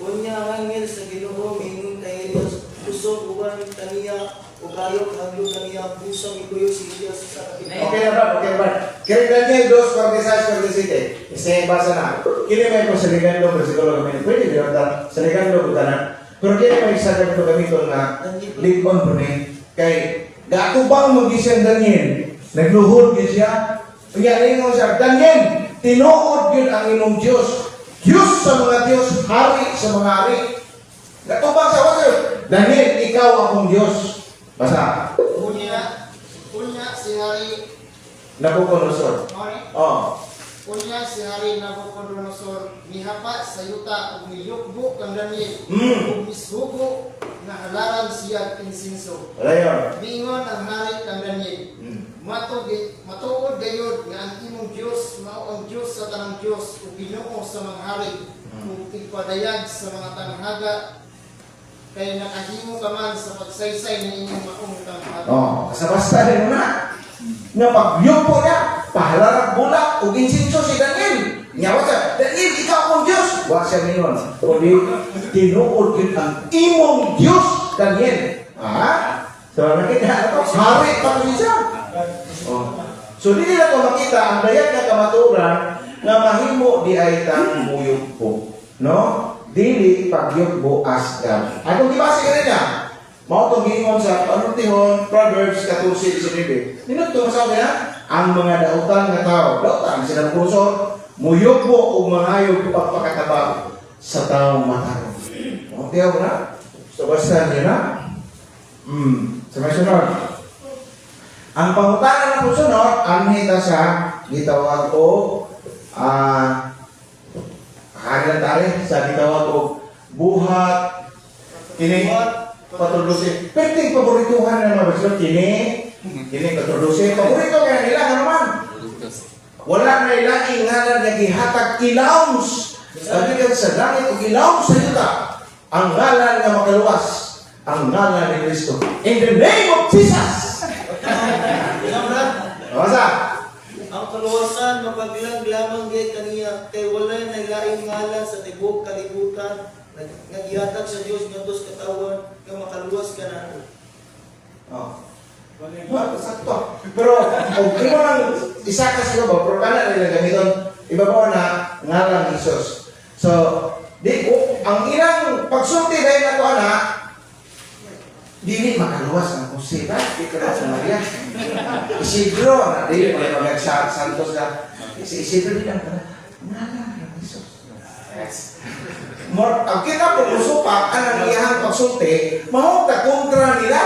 Unya ang angel sa Ginoo mingon kay Elias, usog uban kaniya o kayok hanglo kaniya pusang ikuyo si Elias sa kapitan. Okay na ba? Okay ba? Kaya Daniel 2:46-47. Isa basa na. Kini may ko sa ligando, versikulo kami. Pwede din ang sa ligando ko tanan. Pero kini may isa ka ito gamiton na ligon po ni. Kay gatubang mag-isang Daniel. Nagluhod yun siya. Pagyaling mo siya, Daniel, tinuod yun ang inyong Diyos. Diyos sa mga Diyos, hari sa mga hari. Gatubang sa waso. Daniel, ikaw akong Diyos. Basta. Unya si Hari Nabucodonosor. Oh. Unya si Hari Nabucodonosor mihapa sa yuta ug miyukbo kang Daniel ug mishugo na halaran siya insinso. Rayon. Mingon ang hari kang Daniel. Matuod gayud nga ang imong Dios mao ang Dios sa tanang Dios ug Ginoo sa mga hari ug ipadayag sa mga tanhaga kay nakahimo ka man sa pagsaysay ng inyong maong tanhaga. Oh, basta rin mo na. Nga pagyupo niya, pahalarap bulak, ug insinso si Daniel. Nga wasa, Daniel, ikaw akong Diyos. Wala siya ngayon. Kundi, tinuod yun ang imong Diyos, Daniel. So, nakita ito, hari pa rin siya. Oh. So, di nila ko makita ang dayag na kamaturan na mahimo di ay tang muyugpo. No? Dili pagyugbo asgam. Ay, kung ibasa ka rin niya, mao itong gingon sa panultihon, Proverbs 14:19. Nino ito masabi na? Ang mga dautan nga tao, dautan sila puso, muyugbo o mangayog pagpakatabaw sa taong matarong. Okay ako na? So, basta niyo na? Sa may sunod. Ang pangutanan na po sunod, anhita sa gitawag o kanilang tari sa gitawag o buhat Kini 14. Pero yung paborituhan na mga bersyon, kini 14. Paborito kaya nila, ano naman? Wala na ilaing ngalan na gihatag ilawns. Sabi ka sa langit, kung ilawns sa yuta, ang ngalan na makaluwas, ang ngalan ni Kristo. In the name of Jesus! Masa? Ang kaluwasan mapagbilang lamang gay kaniya kay walay naglaing ngalan sa tibok kalibutan nagihatag sa Dios ngadtos katawan nga makaluwas ka na. Oh. Sakto. Pero, kung imo lang isa ka sa ba, pero kana nila gamiton, iba pa na ngalan ni Jesus. So, di ko, ang ilang pagsulti dahil na to ana, dili makaluwas ang Jose ba? Di ka sa Maria. Isidro, na di mga Santos na. Isidro din ang ngalan ni Jesus. Ang kita po musupak, ang iyang pagsulti, mahong kontra nila.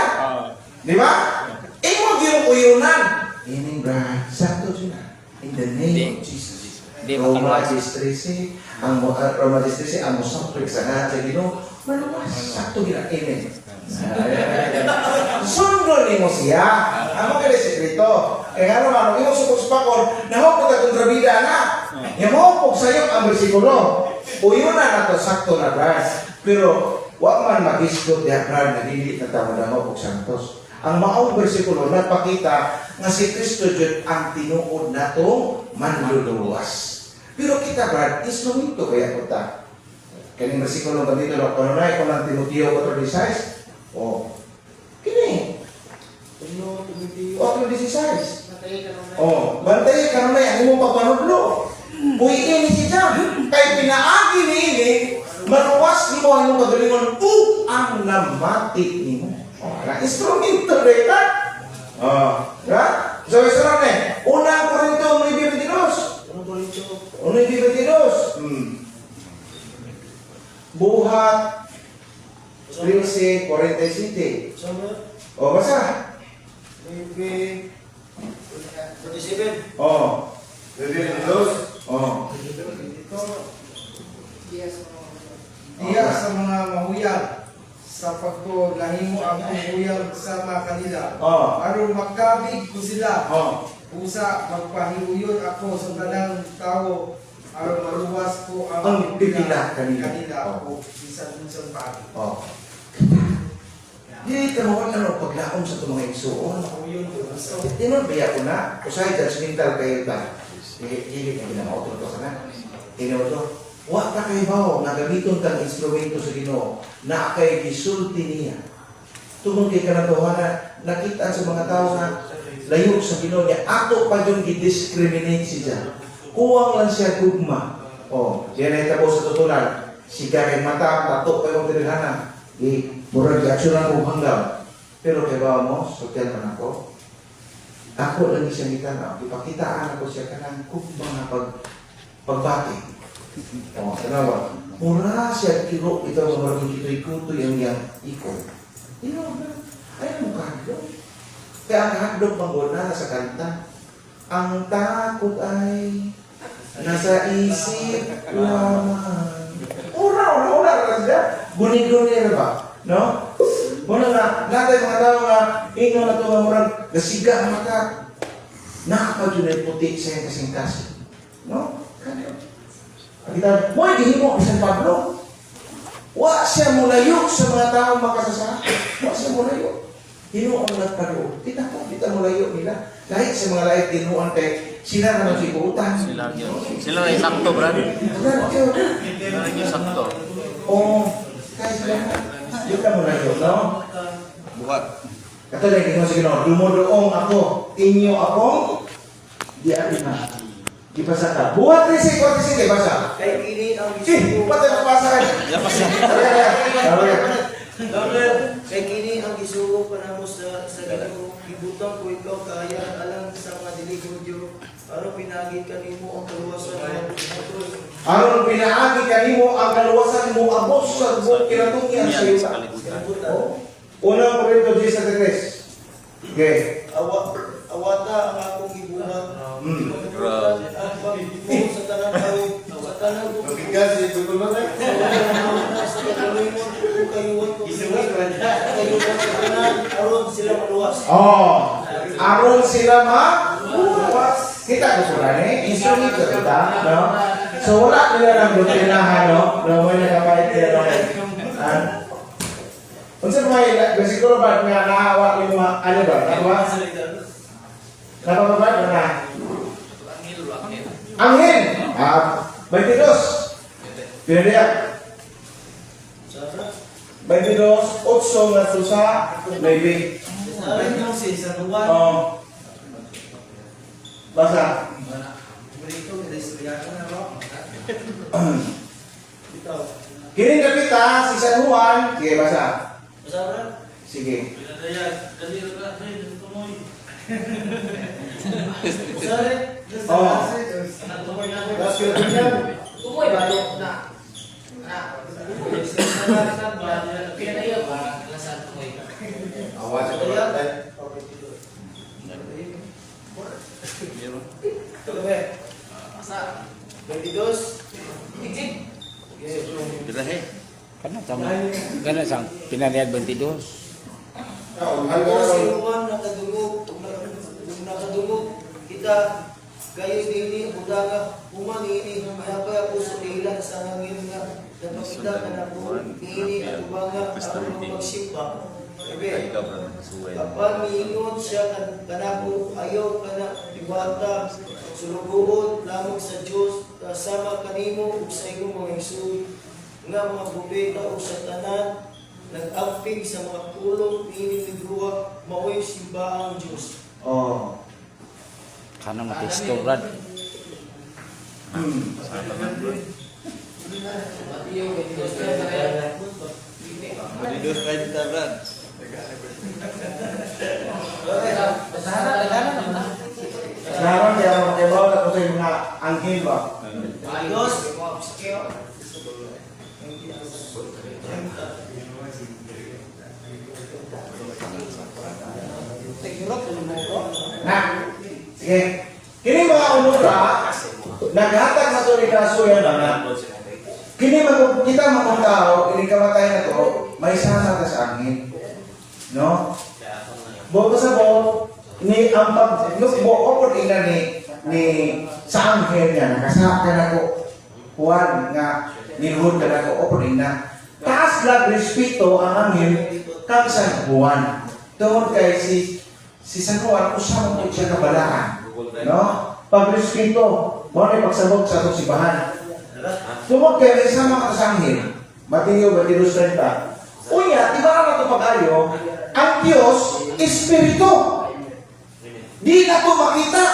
Di ba? Imo giyong-uyunan. Ining brad, sakto sila. In the name of Jesus. Roma 13, Roma 13, ang musaprik sa nga sa Ginoo, maluwas. Sakto gila. Amen. Sundo ni mo siya. Amo kaya sekreto. Kaya nga naman, yung supos-pakon, nahukot at kontrabida na. Yung mahukog sa'yo ang bersikulo. Uyunan na to, sakto na brad. Pero, wag man mag-isgot ya brad na dili na tamo-damo og santos. Ang maong bersikulo nagpakita nga si Kristo jud ang tinuod nato manluluwas. Pero kita brad, instrumento kaya kita. Kaning bersikulo ba dito no kanunay ko ng Timoteo 4:16. Oh. Kini. O 4:16. Oh, bantay kanunay ang imong pagpanudlo. Buhiin ni siya kay pinaagi niini maluwas nimo ang imong kagalingon ug ang namati nimo. Na instrumento rin ka. Ya? So, isa lang eh. Unang Korinto, 9:22. 9:22. Buhat 13:47. O, basa. Maybe 47. O. 9:22. O. Diya sa mga mahuyag sa pagko lahimo ang huyag sama kanila. Aron makabig ko sila. Usa magpahiuyon ako sa tanang tao aron maluwas ko Ang pipila kanila. o bisan unsang pagi. Di kanuan ano paglaom sa itong mga igsuon. Mahuyon ko. Tinon biya ko na. Usay judgmental kayo ta. Dili na ginamauto to sana. Tinon to. Wa ka kay bawo nga gamiton kang instrumento sa Ginoo na kay gisulti niya. Tungod kay kanatuhanan nakita sa mga tao na layo sa Ginoo niya ato pa yung gi-discriminate siya. Kuwang lang siya gugma. Yan ay tapos sa tutunan. Siga kay mata, tato pa yung tinilhanan. Murag aksyonan mo hanggang. Pero kay bawo mo, sotel man ako. Ako lang siya gitana. Ipakitaan ako siya kanang gugma nga pagbati. Tanawa. Mura siya kiro ito mga kitoy-kutoy ang iyang ikon. Ay mo kahadlok. Kaya ang kahadlok mangguna sa kanta. Ang takot ay nasa isip lamang. Ura siya. Guni-guni na ba? No? Muna nga, natay mga tao nga, ino na ito nga murang gasiga ang mata. Nakapag yun ay puti sa iyong kasing-kasing. No? Kita, mo gihimo bisan Pablo. Wa siya mulayo sa mga taong makasasama. Wa siya mulayo. Hinuon nagpalo. Kita mulayo nila. Kahit sa mga lahat ginuon kay sila naman si buutan. Sila ay sakto, brad. Sila Sila sakto. kahit sila yung ka mulayo, no? Buhat. Kato na yung sa Ginoo, dumudoong ako, inyo akong di na. Ipasa ka. Buhat rin siya, ipasa. Kay kini ang gisugo. Ba't yung mapasa ka? Kay kini ang gisugo panamo sa Ginoo. Ibutang ko ikaw kaayan alang sa mga dili Hudyo. Aron pinagi kanimo ang kaluwasan Aron pinaagi kanimo ang kaluwasan mo abos sa buong kinatungyan sa iyo. Unang Korinto 10:3. Okay. Awata ang akong gibuhat. Ang pagbuo sa tanang tao, sa tanang Mabigas ito ko na. sa kagalingon kayuhan ko sila. Kayuhan ko tanan aron sila maluwas. Oh, aron sila maluwas. Kita ko sila ni, instrument ko kita, no? So wala nila ng doktrinahan, no? No, may nakapait nila, no? Unsa may siguro ba nga naawa yung mga ano ba? Nakababad na. Anghel. 22. Pinadiya. 22, 8 na to sa maybe. Sabi nyo si San Juan. Oh. Basa. Kining kapita si San Juan. Sige, basa. Masaran? Sige. Masaran? Oh. Tumoy ba yung na? Awas sa kapatid. Ito ba? 22. Bilahe. Kana sang pinaliad 22. Ako sinuman nakadungog, nakadungog kita kayo dini udaga umangini mayapay ako sa dahilan sa hangin nga napakita ka na po ini ako banga ako magsimba Ebe, kapag miingon siya kanako ayaw ka na iwata sulugoon lamang sa Diyos kasama kanimo ug sa imong mga igsoon nga mga bubeta o sa tanan nag-amping sa mga kulong piniliguwa mao'y simbaang Diyos. Oh. Kana matisto brad. Diyos kayo kita, Brad. Naroon niya magkabaw na ko sa mga anghel ba? Diyos, Na. Sige. Kini mga unura naghatag sa tuloy kasuyan na. Kini kita mga tao, kini kamatay na to, may sasata sa angin. No? Bobo sa bo, ni ang pag-lukbo o po ni sa anghel niya, nakasaka na ko, Juan nga, niluhod ka na ko, o po na. Taas lang respeto ang anghel kang San Juan. Tungod kay si San Juan, usama mo siya kabalaan. No? Pag-respeto, mo na pagsabog sa itong sibahan. Tungod kay isama ka sa anghel, Mateo 22:30. Unya, di ba na ito pag-ayo, ang Diyos, Espiritu. Di na ito makita.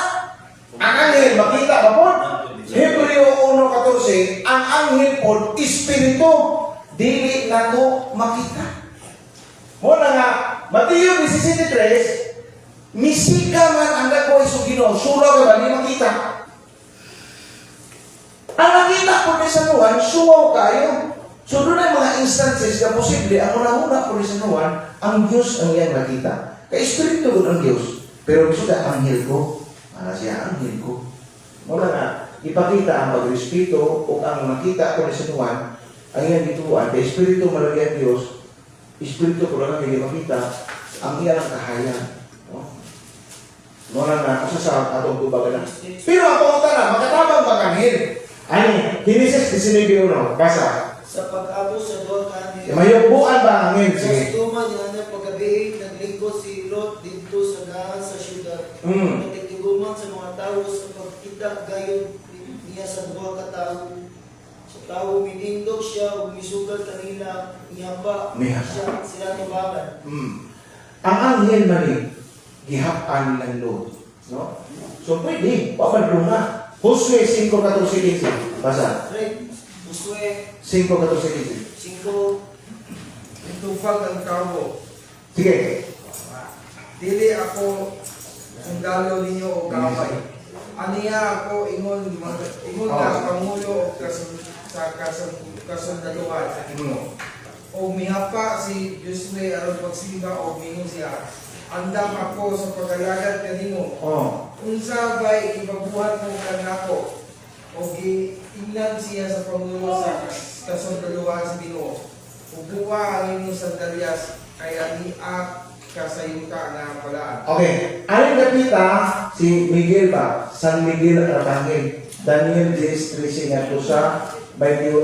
Ang anghel, makita ba po? Hebreo 1:14, ang anghel po, Espiritu. Dili na ito makita. Muna nga, Mateo 17:3, misika man ang dagoy sa Ginoo, sura ka ba ni makita? Ang nakita po ni San Juan, suwaw kayo. So doon ay mga instances na posible, ang una-una po ni San Juan, ang Diyos ang iyang nakita. Kaya Espiritu doon ang Diyos. Pero gusto ka, anghel ko. Siya, anghel ko. Muna nga, ipakita ang pag-respeto o ang makita po ni San Juan, ang iyang bituan. Kaya Espiritu malagi ang Diyos, Espiritu ko lang hindi makita, ang iyang kahayan. No? Muna nga, kasi sa atong tubagan na. Pero ako na, makatabang mag-anghel. Ani, Genesis 19:1, basa. sa pag-abot sa duha ka anghel, Mayugbuan ba ang angel? sa Sige. tuman niya na paggabi, naglingkod si Lot dito sa daan sa syudad. Natitiguman sa mga tao sa pagkita gayon niya sa duha ka tao. Sa tao minindog siya ug misugal kanila niyamba siya sila tubangan. Ang anghel mali, gihapan ng Lord. No? So pwede, papadrong na. Josue 5:14, basa. Right, Josué 5:14. 5. Itupag ang kamo. Sige. Dili ako sundalo ninyo o gamay. Aniya ako ingon na pangulo o kasundaluhan sa inyo. O mihapa si Josué aron pagsimba o mingon siya. Andam ako sa pagalagan kanimo. Oh. Unsa ba'y ibabuhat mo kanako? O giingnan siya sa pangulo sa kasundaluhan sa Ginoo. Ubuwa ang inyong sandalyas, kaya niak kasayuta na palaan. Okay. Aling kapita, si Miguel ba? San Miguel Arcangel. Daniel 10:13 nga to sa 21.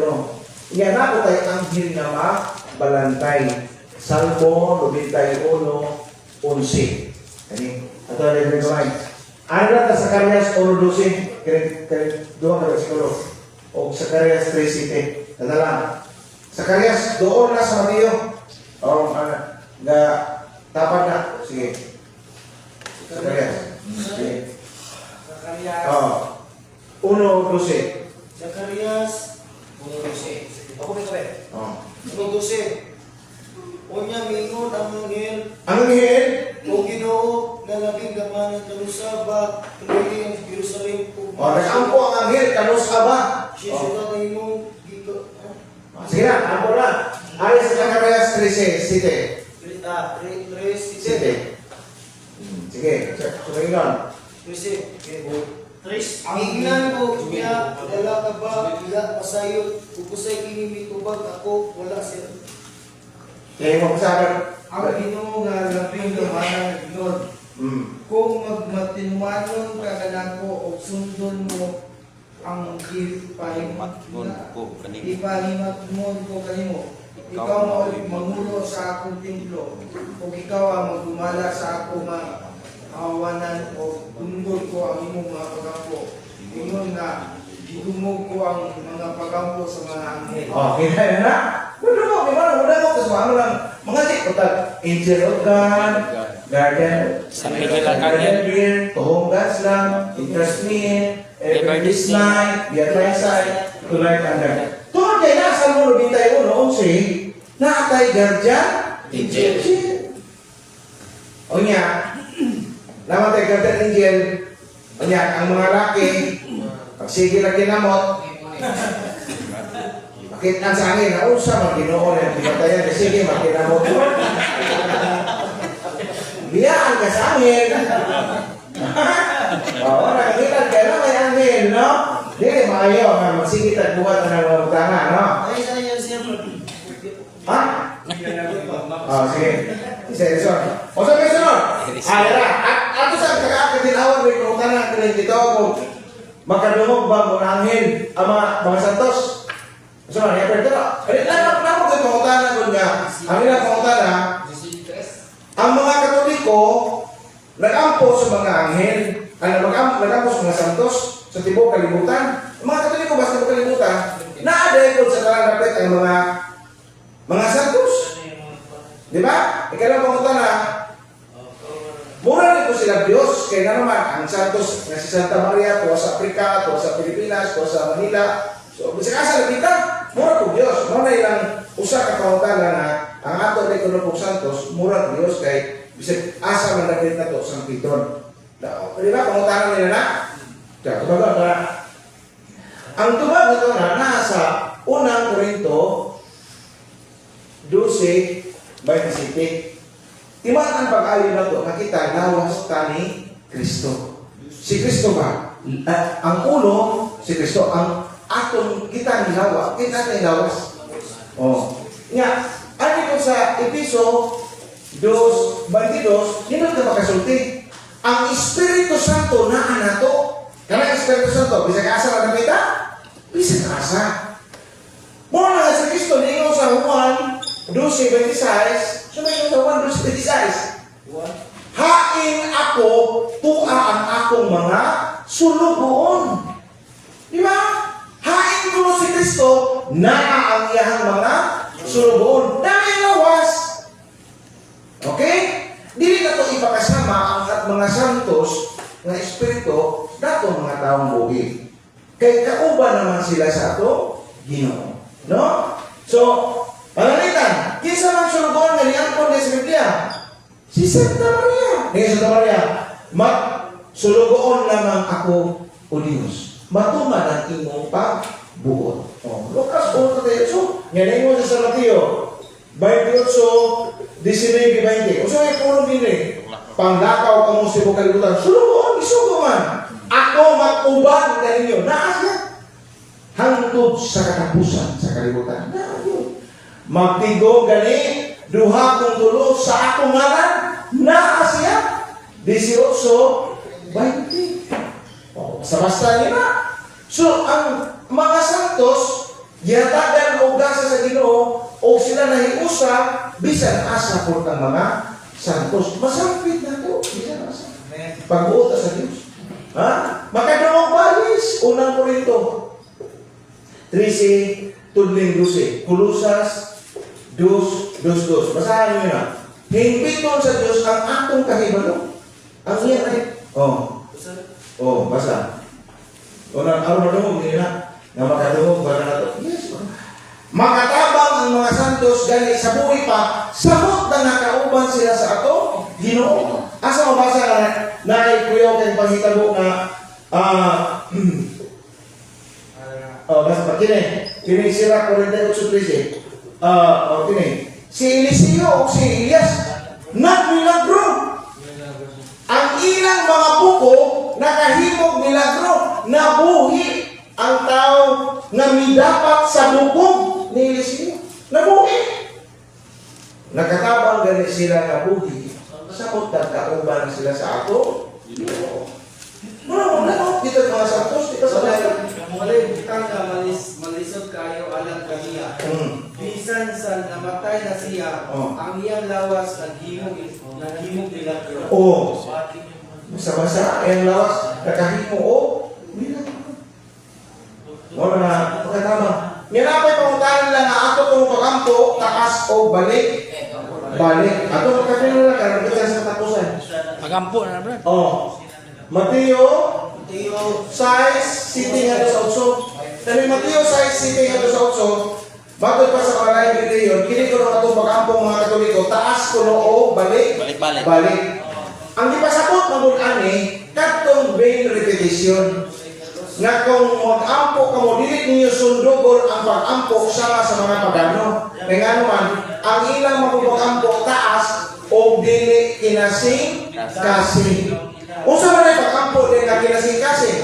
Iyan ako tayo anghel nga balantay. Salmo 91:11. Kani, ato na rin gawin. Ano na sa Sakarias 1:12? Doon na siguro. O Sakarias 3:7. Tadala. Sakarias, doon na sa Mateo. O, tapat na. Sige. Sakarias. Sige. Sakarias. Oh. 1:12. Zakarias 1:12. Ako may kape. Oh. 1:12. Unya mingon ang anghel Ang anghel, o Ginoo nga labing gamanan kanusa ba kini ang Jerusalem ug nag-ampo ang anghel, kanus aba. siya sa imong giko. Sige na, ampo na. Alis sa Sakarias 3:7. Sige. Sumayon. Ignan ko niya, wala ka ba, ila pasayot, kusay kini mitubag ako, wala siya. Kaya mo kasabi. Ang Ginoo nga labing gamanan Ginoo. Kung magmatinumanon ka kanako o sundon mo ang ipahimatmon ko kanimo, ikaw mo mangulo sa akong templo, o ikaw ang magdumala sa akong mga awanan o tundol ko ang imong mga pagampo. Ingon nga, gidumog ko ang mga pagampo sa mga anghel. Okay na na. Muda mo, kasi ano lang, mga sikotag, angel of God, guardian, San Miguel Arcangel, Tuhonggas lang, interest me, every this night, be at my side, to light under. Tungkol kay nasa Salmo 91:11, naatay guardian, angel. O niya, namatay guardian angel, o niya, ang mga laki, pag sige na kinamot, kita sa akin, nausa man Ginoo na pinatayan kasi sige makinamot mo. Biyaan ka sa amin. Oo, nakikita ka na may angel, no? Hindi, maayo nga magsigit at buhat na ng utanga, no? Ay, saya siya. Ha? Sige. Isa. O sa may sunod? Ayara, ato sa kakakitinawag may utanga ka rin dito kung makadungog ba mo na angel ang mga santos? So, ya pero lang ako kay pangutana kun nga. Ang ilang pangutana, ang mga Katoliko nagampo sa mga anghel, nagampo sa mga santos sa tibuok kalibutan. Ang mga Katoliko basta tibuok kalibutan, naaday ko sa talang dapat ang mga santos. Di ba? Ikaw pangutana, mura rin po sila Diyos, kaya naman ang santos na si Santa Maria, tuwa sa Africa, tuwa sa Pilipinas, tuwa sa Manila. So, bisa kasal kita, mura po Diyos. Muna ilang usa ka pangutana na ang ato na Ikono Santos, mura po Diyos kay bisa asa man naglit na to sang piton. Di ba, pangutana nila na? Kaya, kumbaga na. Ang tubag nito na nasa unang Korinto 12:27. Timaan ang pag-ayon na to, nakita, lawas tani Kristo. Si Kristo ba? Ang ulo, si Kristo, ang atong kita nilawa, kita nilawas. Oh. Nga, ano ito sa Episo 2:22, hindi ka makasulti. Ang Espiritu Santo na anato. Karena Espiritu Santo, bisa kaasa na kita? Bisa kaasa. Mula nga si Kristo, ningon sa Juan 12:26, sumayon sa Juan 12:26. Hain ako, tua ang akong mga sulugoon. Di ba? Hain ko si Kristo na ang iyang mga sulugoon. Dami lawas. Okay? Dili na ito ipakasama ang mga santos na espiritu dato mga taong buhi. Kay kauban naman sila sa ato Ginoo. No? So, panalitan, kinsa man sulugoon nga niangkon sa Biblia? Si Santa Maria. Ngayon Santa Maria, sulugoon lamang ako o Diyos. Matumad ang imong pagbuot. Oh, Lucas 1:38. Ngayon mo sa San Mateo 28:19-20. Usa may pulong din eh. Panglakaw ka mo sa ibang kalibutan. Sulugoon, isugo man. Ako mag-uban ka ninyo. Naas na. Hangtod sa katapusan sa kalibutan. magtigo gani duha kung tulo sa akong ngalan naa siya 18, 20. Basta nila. So ang mga santos gihatagan og gasa sa Ginoo o sila nahiusa bisan asa po ang mga santos. Masapit na to bisan asa. Pag-uota sa Dios. Ha? Makadawag balis unang Korinto 13 tudling 12. Kolosas 2:2. Basahan niyo na. Hingpiton sa Dios ang atong kahibalo. Ang iya ay basa. Unang araw na nila na makadungog ba na ito? Yes. Makatabang ang mga santos gani sa buhay pa, samot na nakauban sila sa ato, Ginoo. Asa mabasa ka na kuyaw kay panghitabo nga basta pa kini sila 48:13. Kini si Eliseo o si Elias nagmilagro. Ang ilang mga buko nakahimog milagro, nabuhi ang tao nga midapat sa bukog ni Eliseo. Nabuhi. Nakatabang gani sila nabuhi. Samot nagkauban sila sa ato. Wala dito mga santos, dito sa dagat. Muli, kita nga malisod kayo alang kaniya. Bisan sa namatay na siya, ang iyang lawas naghimog milagro. Basa-basa, ang lawas, nakahimo milagro. Wala na, pagkatama. Minapay panguntahan lang nga ato kung pagampo, taas o balik. Ato magkapin lang, karang kita sa katapusan. Pagampo na brad. Mateo 6, sitting nga sa 8. Sabi Mateo 6, sitting nga sa 8. Bago pa sa malayang video, kini ko na itong pag-ampong mga Katoliko, taas ko o balik. Ang ipasabot na ani, katong vain repetition. Nga kung mag-ampo ka mo, dilit ninyo sundugol ang pag-ampo sama sa mga pagano. Nga naman, ang ilang magpapag-ampo taas o dili kinasing kasing. Kung sa mga pag-ampo din na kinasing kasing,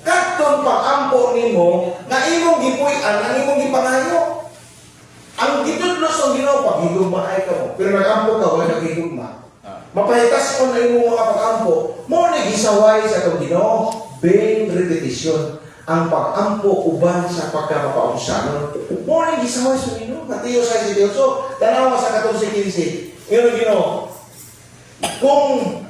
katong pag-ampo nimo na imong gipuy-an, ang imong gipangayo. Ang gitudlos ang Ginoo paghigugma ay ka mo. Pero nag-ampo ka, wala naghigugma. Mapahitas ko na imong mga pag-ampo. Mo na gisaway sa itong Ginoo. Vain repetition. Ang pag-ampo uban sa pagkakapaunsanon. Mo na gisaway sa Ginoo. Mateo 6:18. Tanawa sa 14:15. Ngayon Ginoo. Kung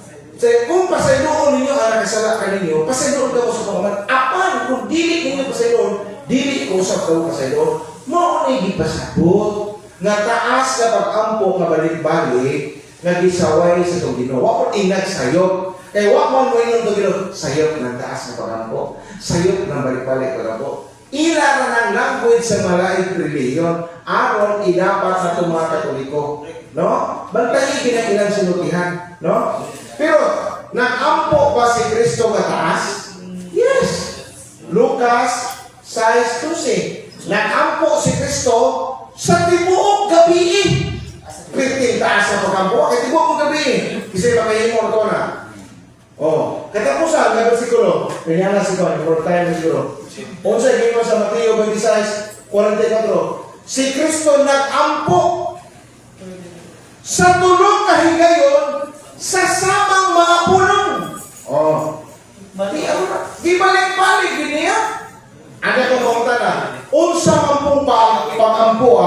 pasayloon ninyo ang nakasala ka ninyo, pasayloon ka mo sa pamaman. Apan, kung dili ninyo pasayloon, dili ko sa kayo pasayloon. Mo na gipasabot nga taas na pag-ampo nga balik-balik nga gisaway sa itong Ginoo. Wa ko inag sayop. Kaya wa man mo inyong itong Ginoo. Sayop ng taas na pag-ampo. Sayop ng balik-balik pag-ampo. Ila na ng language sa malaing reliyon aron idapat sa itong mga Katoliko. No? Bantayi kinailang sinutihan. No? Pero, nag-ampo ba si Kristo nga taas? Yes. Lucas 6:12. Nag-ampo si Kristo sa tibuok gabi. 15 taas na pag-ampo. Kaya tibuok gabi. Kasi makayin mo ito na. Katapusan, nga versikulo. Pinyana si Juan, for time siguro. Unsa gino sa Mateo 26:44. Si Kristo nag-ampo sa tulong kahigayon sa samang mga pulong. Di balik-balik din niya. Ano kong pumunta na? Unsa man pong pag-ampo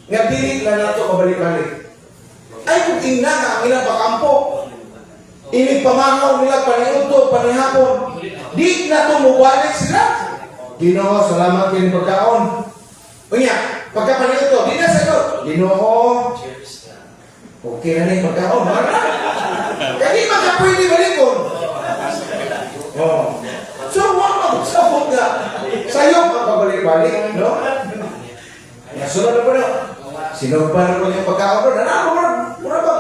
nga dili na nato kabalik-balik. Ay kung tingnan nga ang ilang pag-ampo. Inipamanaw nila paniudto, panihapon. Di na tumubalik sila. Ginoo, salamat din pagkaon. Unya, pagkapaniudto, di na sagot. Ginoo, okay na yung pagkaon. Kaya di man ka pwede balikon. So, wala magsabot nga. Sa'yo ka pabalik-balik, no? Sunod na po na. Sinugpan ko yung pagkaon doon. Mura ba?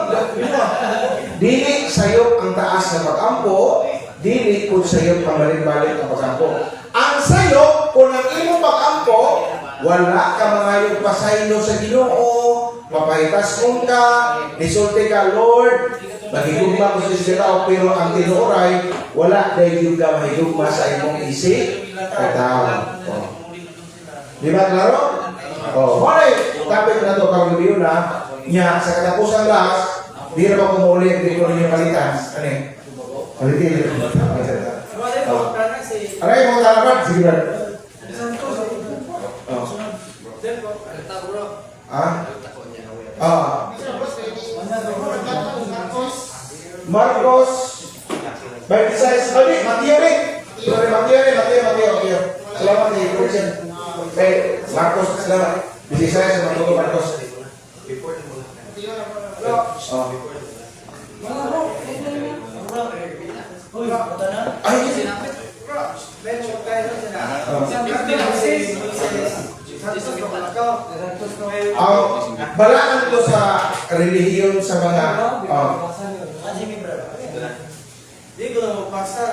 Dili sa'yo ang taas na pag-ampo, dili kung sa'yo ang balik-balik ang pag-ampo. Ang sa'yo, kung ang imo pag-ampo, wala ka mangayong pasaylo sa Ginoo, mapahitas mong ka, nisulti ka, Lord, magigugma ko sa sitao, pero ang tinuoray, wala dahil yung ka mahigugma sa imong isip, katao. Di ba, klaro? Oh, wala tapos na to kang video na niya sa katapusan last, di na ba kumulit, di ko ninyo palitan. Ano eh? Palitin. Aray mo talaga, sige ba? Marcos 26, Mateo rin. Sorry, Mateo. Salamat ni Christian. Marcos, salamat. 16, Mateo Marcos. Balaan ko sa relihiyon sa mga Di ko lang magpasa.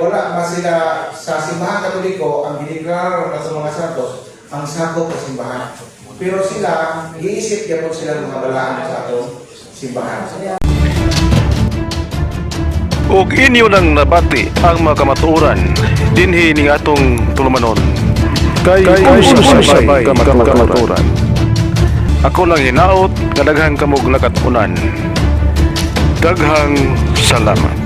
wala ba sila sa simbahan Katoliko ang diniklar sa mga santos ang sakop sa simbahan. Pero sila, iisip yapon sila mga balaan sa atong simbahan. ug inyo nang nabati ang mga kamatuoran dinhi ning atong tulumanon. Kay sabay kamatuoran. Ako lang hinaot, kadaghang kamog nakatunan. Daghang salamat.